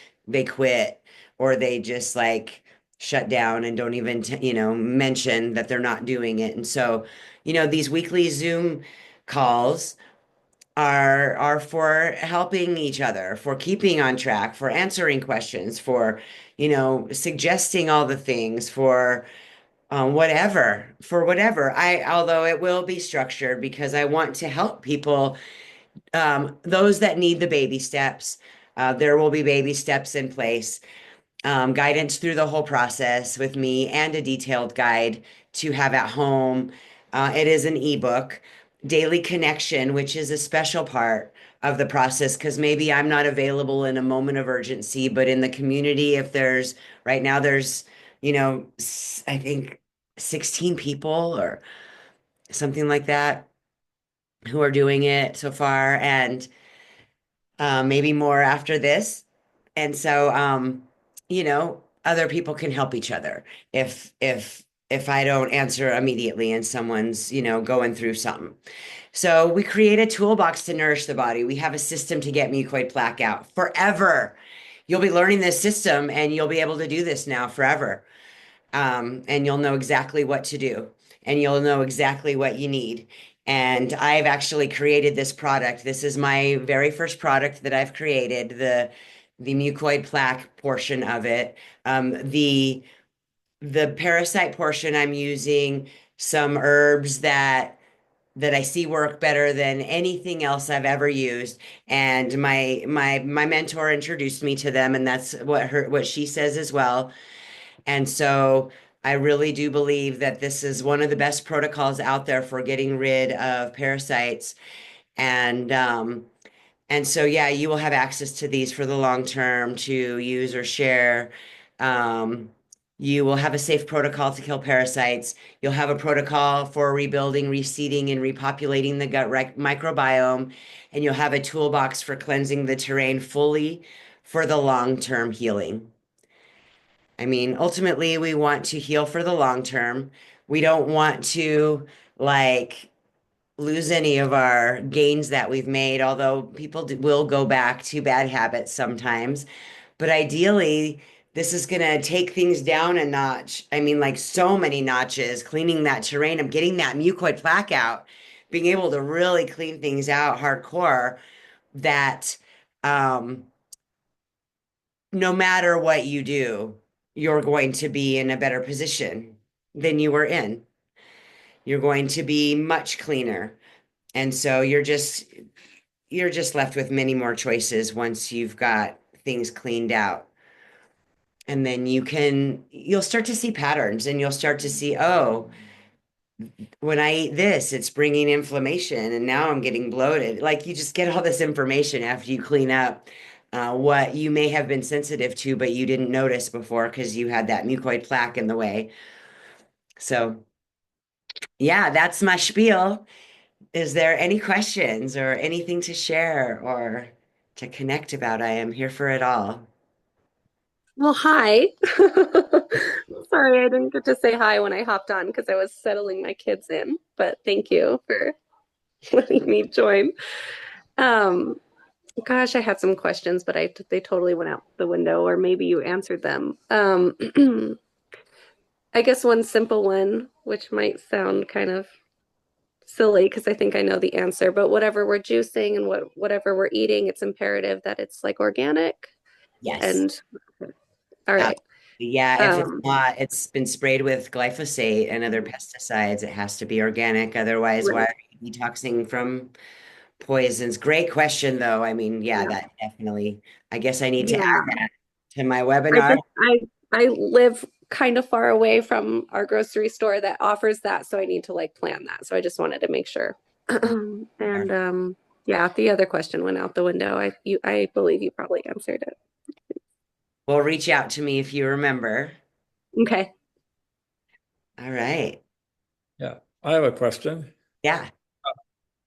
Speaker 2: quit or they just like shut down and don't even you know mention that they're not doing it. And so, you know, these weekly Zoom calls are for helping each other, for keeping on track, for answering questions, for, you know, suggesting all the things, for whatever, for whatever. Although it will be structured because I want to help people, those that need the baby steps. There will be baby steps in place, guidance through the whole process with me and a detailed guide to have at home. It is an ebook, daily connection, which is a special part of the process because maybe I'm not available in a moment of urgency, but in the community, if there's right now, there's, you know, I think 16 people or something like that who are doing it so far, and maybe more after this. And so, you know, other people can help each other if I don't answer immediately and someone's, you know, going through something. So we create a toolbox to nourish the body. We have a system to get mucoid plaque out forever. You'll be learning this system and you'll be able to do this now forever. And you'll know exactly what to do and you'll know exactly what you need. And I've actually created this product. This is my very first product that I've created, the mucoid plaque portion of it. The parasite portion, I'm using some herbs that I see work better than anything else I've ever used. And my mentor introduced me to them, and that's what she says as well. And so I really do believe that this is one of the best protocols out there for getting rid of parasites. And and so yeah, you will have access to these for the long term to use or share. Um, you will have a safe protocol to kill parasites. You'll have a protocol for rebuilding, reseeding, and repopulating the gut microbiome. And you'll have a toolbox for cleansing the terrain fully for the long-term healing. I mean, ultimately, we want to heal for the long term. We don't want to like lose any of our gains that we've made, although will go back to bad habits sometimes. But ideally, this is going to take things down a notch. I mean, like so many notches, cleaning that terrain, I'm getting that mucoid plaque out, being able to really clean things out hardcore that um, no matter what you do, you're going to be in a better position than you were in. You're going to be much cleaner. And so you're just left with many more choices once you've got things cleaned out. And then you'll start to see patterns and you'll start to see, oh, when I eat this, it's bringing inflammation and now I'm getting bloated. Like you just get all this information after you clean up what you may have been sensitive to, but you didn't notice before because you had that mucoid plaque in the way. So, yeah, that's my spiel. Is there any questions or anything to share or to connect about? I am here for it all.
Speaker 3: Well, hi. Sorry, I didn't get to say hi when I hopped on because I was settling my kids in, but thank you for letting me join. Um, Gosh, I had some questions, but they totally went out the window, or maybe you answered them. I guess one simple one, which might sound kind of silly because I think I know the answer, but whatever we're juicing and whatever we're eating, it's imperative that it's like organic.
Speaker 2: Yes.
Speaker 3: And all
Speaker 2: Absolutely.
Speaker 3: right.
Speaker 2: Yeah, if it's
Speaker 3: Um,
Speaker 2: not, it's been sprayed with glyphosate and other pesticides. It has to be organic. Otherwise, why
Speaker 3: right.
Speaker 2: are you detoxing from poisons? Great question, though. I mean, yeah,
Speaker 3: Yeah.
Speaker 2: that definitely, I guess I need to add
Speaker 3: Yeah.
Speaker 2: that to my
Speaker 3: I
Speaker 2: webinar.
Speaker 3: just I live kind of far away from our grocery store that offers that, so I need to like plan that. So I just wanted to make sure. And yeah, the other question went out the window. I believe you probably answered it.
Speaker 2: Well, reach out to me if you remember.
Speaker 3: Okay.
Speaker 2: All right.
Speaker 1: Yeah. I have a question.
Speaker 2: Yeah.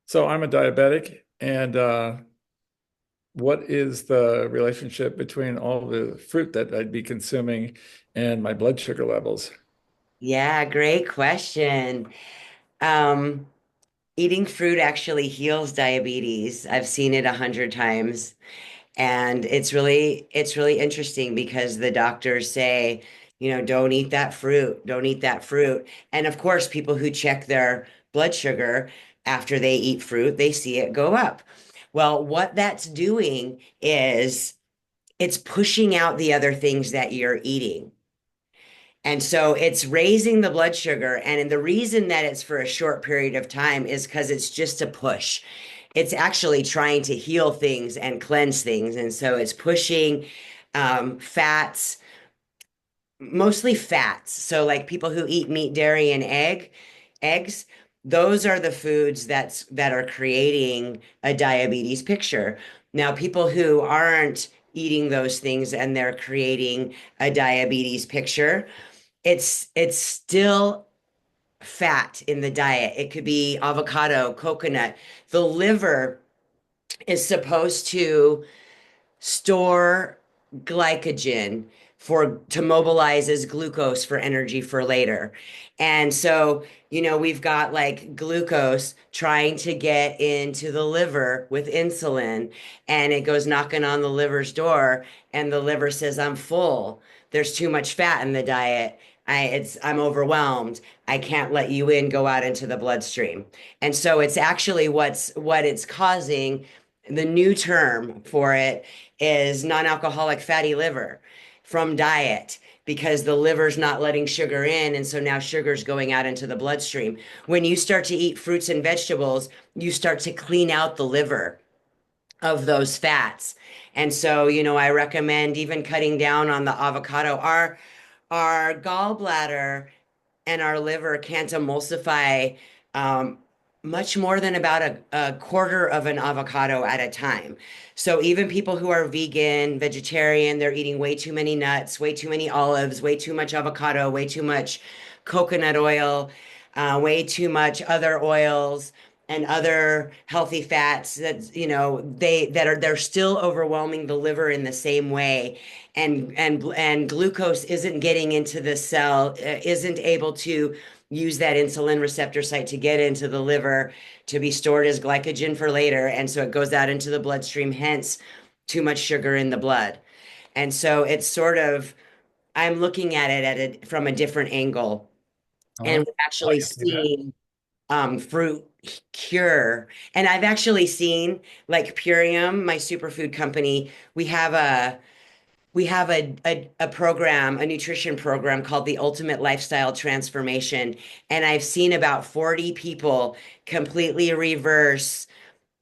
Speaker 1: So I'm a diabetic, and what is the relationship between all the fruit that I'd be consuming and my blood sugar levels?
Speaker 2: Yeah, great question. Um, Eating fruit actually heals diabetes. I've seen it 100 times. And it's really interesting because the doctors say, don't eat that fruit, don't eat that fruit. And of course, people who check their blood sugar after they eat fruit, they see it go up. Well, what that's doing is it's pushing out the other things that you're eating. And so it's raising the blood sugar. And the reason that it's for a short period of time is because it's just a push. It's actually trying to heal things and cleanse things. And so it's pushing fats, mostly fats. So like people who eat meat, dairy, and eggs, those are the foods that are creating a diabetes picture. Now, people who aren't eating those things and they're creating a diabetes picture, it's still fat in the diet. It could be avocado, coconut. The liver is supposed to store glycogen for to mobilize as glucose for energy for later. And so, we've got like glucose trying to get into the liver with insulin, and it goes knocking on the liver's door, and the liver says, I'm full. There's too much fat in the diet. I'm overwhelmed. I can't let you in, go out into the bloodstream. And so it's actually what it's causing. The new term for it is non-alcoholic fatty liver from diet because the liver's not letting sugar in. And so now sugar's going out into the bloodstream. When you start to eat fruits and vegetables, you start to clean out the liver of those fats. And so, I recommend even cutting down on the avocado. Our gallbladder and our liver can't emulsify um, much more than about a quarter of an avocado at a time. So even people who are vegan, vegetarian, they're eating way too many nuts, way too many olives, way too much avocado, way too much coconut oil, way too much other oils and other healthy fats that they're still overwhelming the liver in the same way, and glucose isn't getting into the cell, isn't able to use that insulin receptor site to get into the liver to be stored as glycogen for later. And so it goes out into the bloodstream, hence too much sugar in the blood. And so it's sort of, I'm looking at it from a different angle. And
Speaker 1: Uh-huh.
Speaker 2: we're
Speaker 1: I
Speaker 2: actually
Speaker 1: can see that.
Speaker 2: seeing fruit cure. And I've actually seen like Purium, my superfood company, we have a program, a nutrition program called the Ultimate Lifestyle Transformation. And I've seen about 40 people completely reverse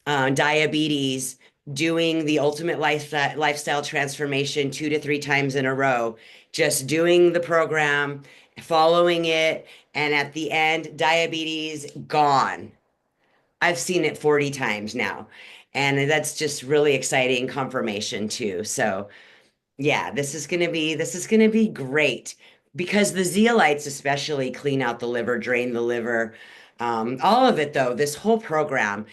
Speaker 2: diabetes doing the Ultimate Lifestyle Transformation 2 to 3 times in a row, just doing the program, following it. And at the end, diabetes gone. I've seen it 40 times now. And that's just really exciting confirmation too. So, yeah, this is gonna be great because the zeolites especially clean out the liver, drain the liver. All of it though, this whole program,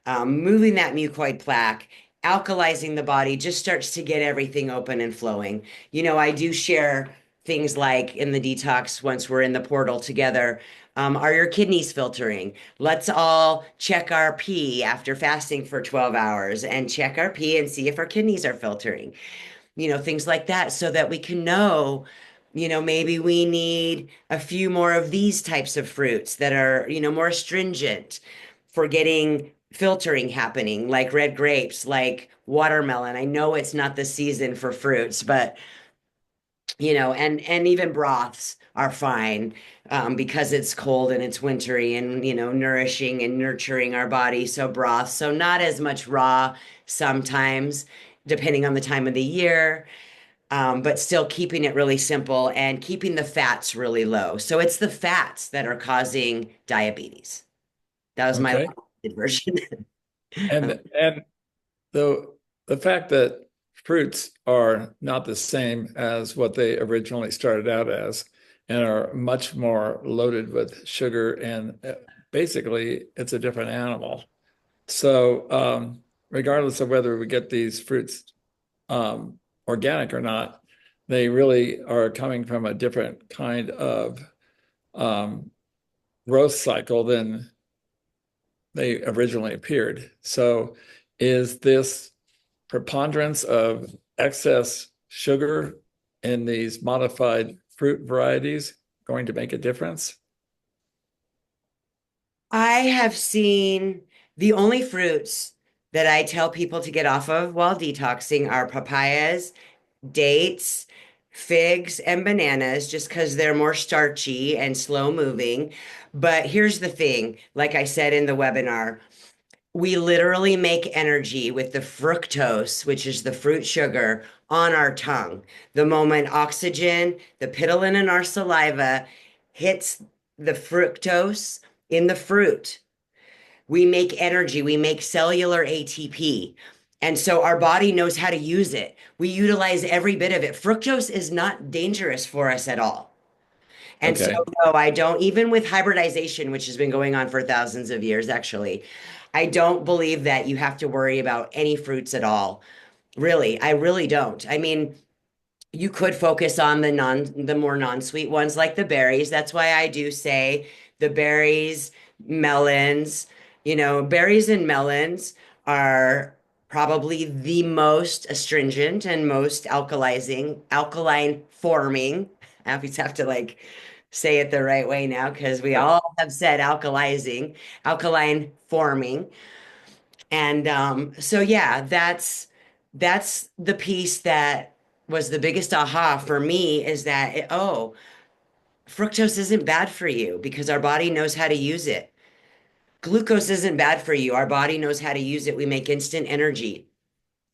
Speaker 2: moving that mucoid plaque, alkalizing the body, just starts to get everything open and flowing. I do share things like in the detox once we're in the portal together. Are your kidneys filtering? Let's all check our pee after fasting for 12 hours and check our pee and see if our kidneys are filtering, things like that, so that we can know, maybe we need a few more of these types of fruits that are, more astringent for getting filtering happening, like red grapes, like watermelon. I know it's not the season for fruits, but and even broths are fine because it's cold and it's wintry and nourishing and nurturing our body. So broth, so not as much raw sometimes, depending on the time of the year, but still keeping it really simple and keeping the fats really low. So it's the fats that are causing diabetes. That was my
Speaker 1: Okay.
Speaker 2: long version.
Speaker 1: And the the fact that fruits are not the same as what they originally started out as and are much more loaded with sugar and basically it's a different animal. So regardless of whether we get these fruits organic or not, they really are coming from a different kind of um, growth cycle than they originally appeared. So is this preponderance of excess sugar in these modified fruit varieties going to make a difference?
Speaker 2: I have seen the only fruits that I tell people to get off of while detoxing are papayas, dates, figs, and bananas, just because they're more starchy and slow moving. But here's the thing, like I said in the webinar, we literally make energy with the fructose, which is the fruit sugar, on our tongue. The moment oxygen, the pitalin in our saliva, hits the fructose in the fruit, we make energy, we make cellular ATP. And so our body knows how to use it. We utilize every bit of it. Fructose is not dangerous for us at all. And so,
Speaker 1: Okay.
Speaker 2: no, I don't, even with hybridization, which has been going on for thousands of years, actually, I don't believe that you have to worry about any fruits at all. Really, I really don't. I mean, you could focus on the more non-sweet ones like the berries. That's why I do say the berries, melons, berries and melons are probably the most astringent and most alkaline forming. I always have to like say it the right way now because we all have said alkaline forming. And so yeah, that's the piece that was the biggest aha for me, is that fructose isn't bad for you because our body knows how to use it. Glucose isn't bad for you. Our body knows how to use it. We make instant energy.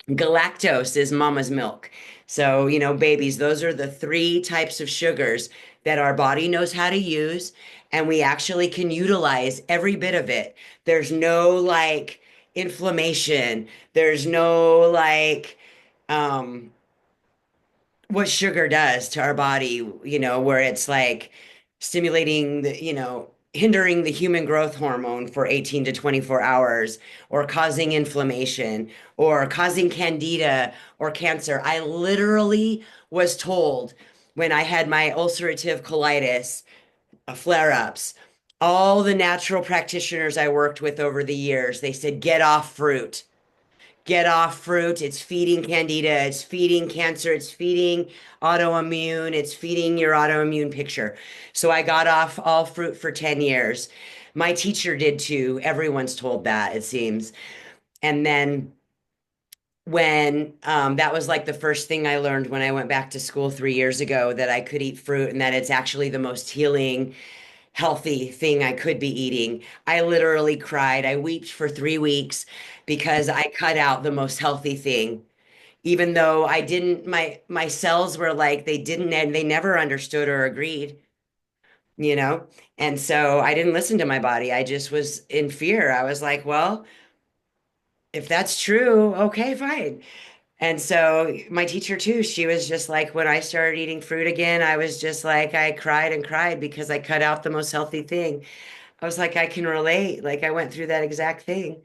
Speaker 2: Galactose is mama's milk. So, babies, those are the three types of sugars that our body knows how to use, and we actually can utilize every bit of it. There's no like inflammation. There's no like um what sugar does to our body, where it's like stimulating hindering the human growth hormone for 18 to 24 hours, or causing inflammation, or causing candida or cancer. I literally was told when I had my ulcerative colitis flare-ups. All the natural practitioners I worked with over the years, they said, get off fruit. Get off fruit. It's feeding candida. It's feeding cancer. It's feeding autoimmune. It's feeding your autoimmune picture. So I got off all fruit for 10 years. My teacher did too. Everyone's told that, it seems. And then when that was like the first thing I learned when I went back to school 3 years ago, that I could eat fruit and that it's actually the most healing, healthy thing I could be eating. I literally cried. I wept for 3 weeks because I cut out the most healthy thing. Even though I didn't, my cells were like they didn't, and they never understood or agreed, you know? And so I didn't listen to my body. I just was in fear. I was like, well, if that's true, okay, fine. And so my teacher too, she was just like, when I started eating fruit again, I was just like, I cried and cried because I cut out the most healthy thing. I was like, I can relate. Like I went through that exact thing.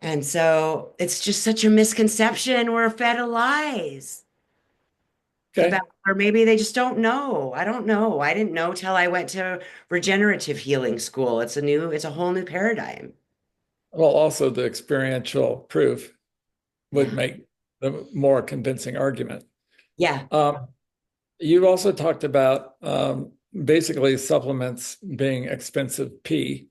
Speaker 2: And so it's just such a misconception. We're fed a lies about,
Speaker 1: Okay.
Speaker 2: or maybe they just don't know. I don't know. I didn't know till I went to regenerative healing school. It's a whole new paradigm.
Speaker 1: Well, also the experiential proof would
Speaker 2: Yeah.
Speaker 1: make the more convincing argument.
Speaker 2: Yeah.
Speaker 1: Um, you also talked about basically supplements being expensive pee,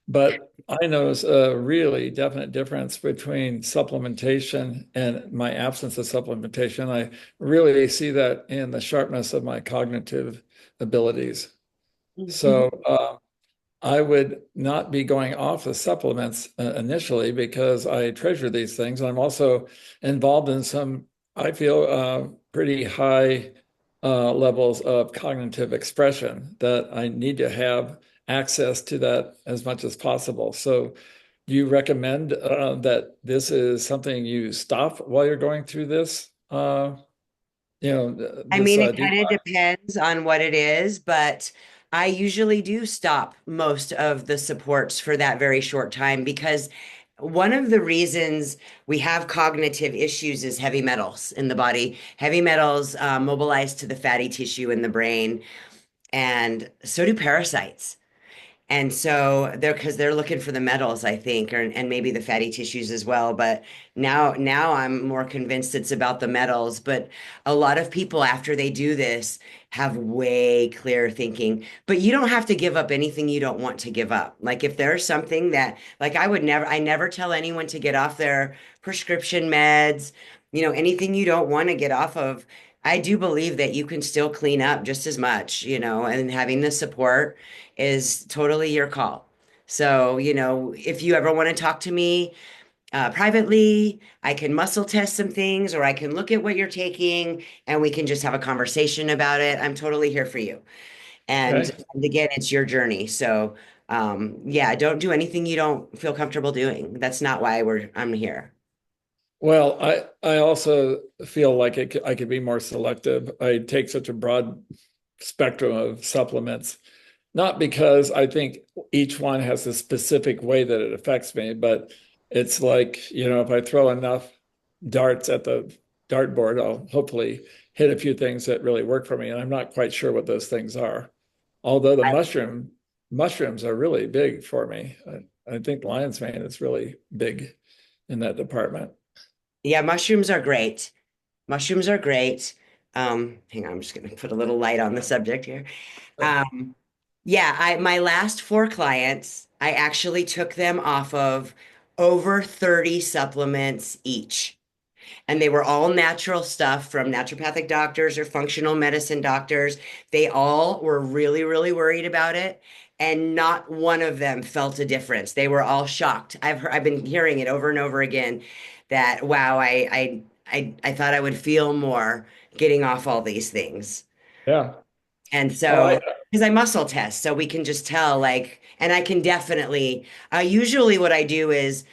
Speaker 1: but I notice a really definite difference between supplementation and my absence of supplementation. I really see that in the sharpness of my cognitive abilities.
Speaker 2: Mhm.
Speaker 1: So I would not be going off the supplements initially because I treasure these things. I'm also involved in some, I feel, pretty high levels of cognitive expression that I need to have access to that as much as possible. So, do you recommend that this is something you stop while you're going through this?
Speaker 2: I
Speaker 1: This
Speaker 2: mean, it kind of
Speaker 1: detox.
Speaker 2: depends on what it is, but I usually do stop most of the supports for that very short time because one of the reasons we have cognitive issues is heavy metals in the body. Heavy metals mobilize to the fatty tissue in the brain, and so do parasites. And so because they're looking for the metals, I think, and maybe the fatty tissues as well. But now I'm more convinced it's about the metals. But a lot of people after they do this have way clearer thinking. But you don't have to give up anything you don't want to give up. Like if there's something that like I never tell anyone to get off their prescription meds, anything you don't want to get off of. I do believe that you can still clean up just as much, and having the support is totally your call. So, if you ever want to talk to me privately, I can muscle test some things or I can look at what you're taking and we can just have a conversation about it. I'm totally here for you. And,
Speaker 1: Okay.
Speaker 2: and again, it's your journey. So, yeah, don't do anything you don't feel comfortable doing. That's not why I'm here.
Speaker 1: Well, I also feel like I could be more selective. I take such a broad spectrum of supplements, not because I think each one has a specific way that it affects me, but it's like, if I throw enough darts at the dartboard, I'll hopefully hit a few things that really work for me. And I'm not quite sure what those things are. Although the mushrooms are really big for me. I think lion's mane is really big in that department.
Speaker 2: Yeah, mushrooms are great. Mushrooms are great. Hang on, I'm just going to put a little light on the subject here. Um, yeah, my last four clients, I actually took them off of over 30 supplements each. And they were all natural stuff from naturopathic doctors or functional medicine doctors. They all were really, really worried about it. And not one of them felt a difference. They were all shocked. I've been hearing it over and over again that wow, I thought I would feel more getting off all these things.
Speaker 1: Yeah.
Speaker 2: And
Speaker 1: Oh,
Speaker 2: so, because I muscle test, so we can just tell, like, and I can definitely, usually what I do is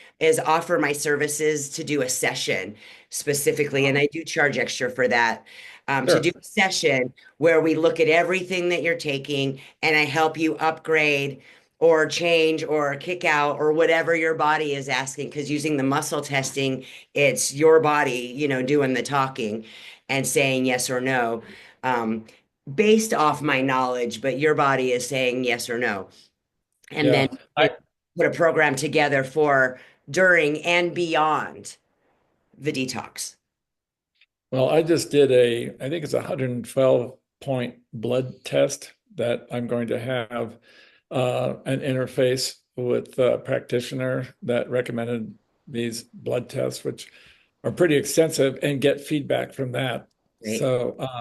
Speaker 2: offer my services to do a session specifically, and I do charge extra for that. To do
Speaker 1: sure.
Speaker 2: a session where we look at everything that you're taking and I help you upgrade or change or kick out or whatever your body is asking. Because using the muscle testing, it's your body, doing the talking and saying yes or no. Um, based off my knowledge, but your body is saying yes or no. And then
Speaker 1: Yeah. I
Speaker 2: put a program together for during and beyond the detox.
Speaker 1: Well, I just did I think it's a 112 point blood test that I'm going to have an interface with a practitioner that recommended these blood tests, which are pretty extensive, and get feedback from that.
Speaker 2: Right.
Speaker 1: So
Speaker 2: That's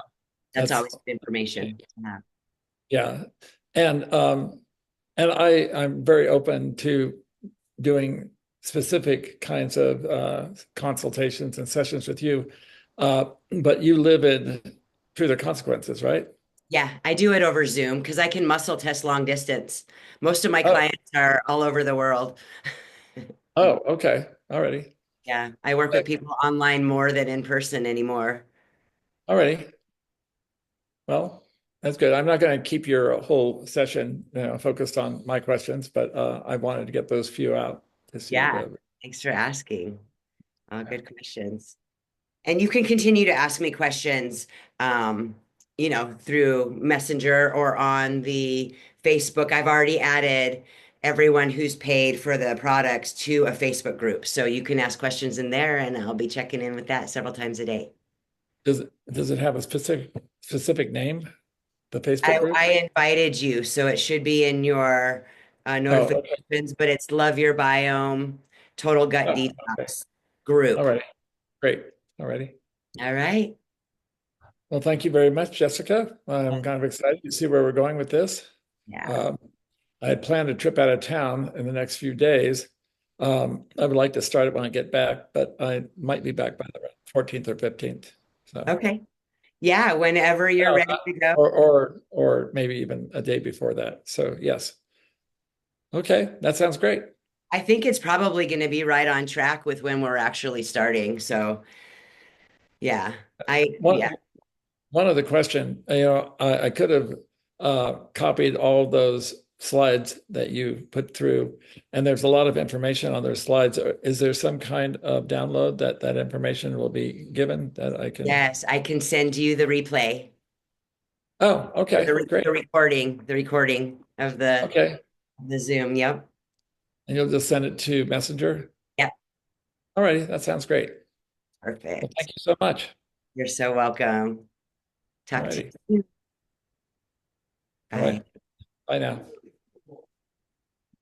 Speaker 1: that's
Speaker 2: always good information to have.
Speaker 1: yeah, and I'm very open to doing specific kinds of consultations and sessions with you. But you live in through the consequences, right?
Speaker 2: Yeah, I do it over Zoom because I can muscle test long distance. Most of my
Speaker 1: Oh,
Speaker 2: clients are all over the world.
Speaker 1: oh, okay. Alrighty.
Speaker 2: Yeah, I work with
Speaker 1: Okay.
Speaker 2: people online more than in person anymore.
Speaker 1: Alrighty. Well, that's good. I'm not going to keep your whole session, focused on my questions, but I wanted to get those few out to see
Speaker 2: Yeah,
Speaker 1: the.
Speaker 2: thanks for asking. All good questions. And you can continue to ask me questions, um, through Messenger or on the Facebook. I've already added everyone who's paid for the products to a Facebook group. So you can ask questions in there, and I'll be checking in with that several times a day.
Speaker 1: Does it have a specific name, the Facebook
Speaker 2: I,
Speaker 1: group?
Speaker 2: I invited you, so it should be in your
Speaker 1: Oh, okay.
Speaker 2: notifications, but it's Love Your Biome Total Gut
Speaker 1: Oh, okay.
Speaker 2: Detox
Speaker 1: All
Speaker 2: group.
Speaker 1: right. Great. Alrighty.
Speaker 2: All right.
Speaker 1: Well, thank you very much, Jessica. I'm kind of excited to see where we're going with this.
Speaker 2: Yeah.
Speaker 1: Um, I had planned a trip out of town in the next few days. I would like to start it when I get back, but I might be back by the 14th or 15th. So,
Speaker 2: Okay. Yeah, whenever you're
Speaker 1: uh,
Speaker 2: ready to go.
Speaker 1: or maybe even a day before that. So, yes. Okay, that sounds great.
Speaker 2: I think it's probably going to be right on track with when we're actually starting. So, yeah,
Speaker 1: One
Speaker 2: yeah,
Speaker 1: one other question, I could have copied all those slides that you put through, and there's a lot of information on those slides. Is there some kind of download that information will be given that I can?
Speaker 2: yes, I can send you the replay
Speaker 1: Oh,
Speaker 2: or
Speaker 1: okay, great.
Speaker 2: the recording of
Speaker 1: Okay,
Speaker 2: the Zoom. Yep.
Speaker 1: and you'll just send it to Messenger.
Speaker 2: Yep.
Speaker 1: All righty, that sounds great. Well,
Speaker 2: Perfect.
Speaker 1: thank you so much.
Speaker 2: You're so welcome.
Speaker 1: All
Speaker 2: Talk to
Speaker 1: righty,
Speaker 2: you soon.
Speaker 1: all
Speaker 2: Bye.
Speaker 1: right, bye now.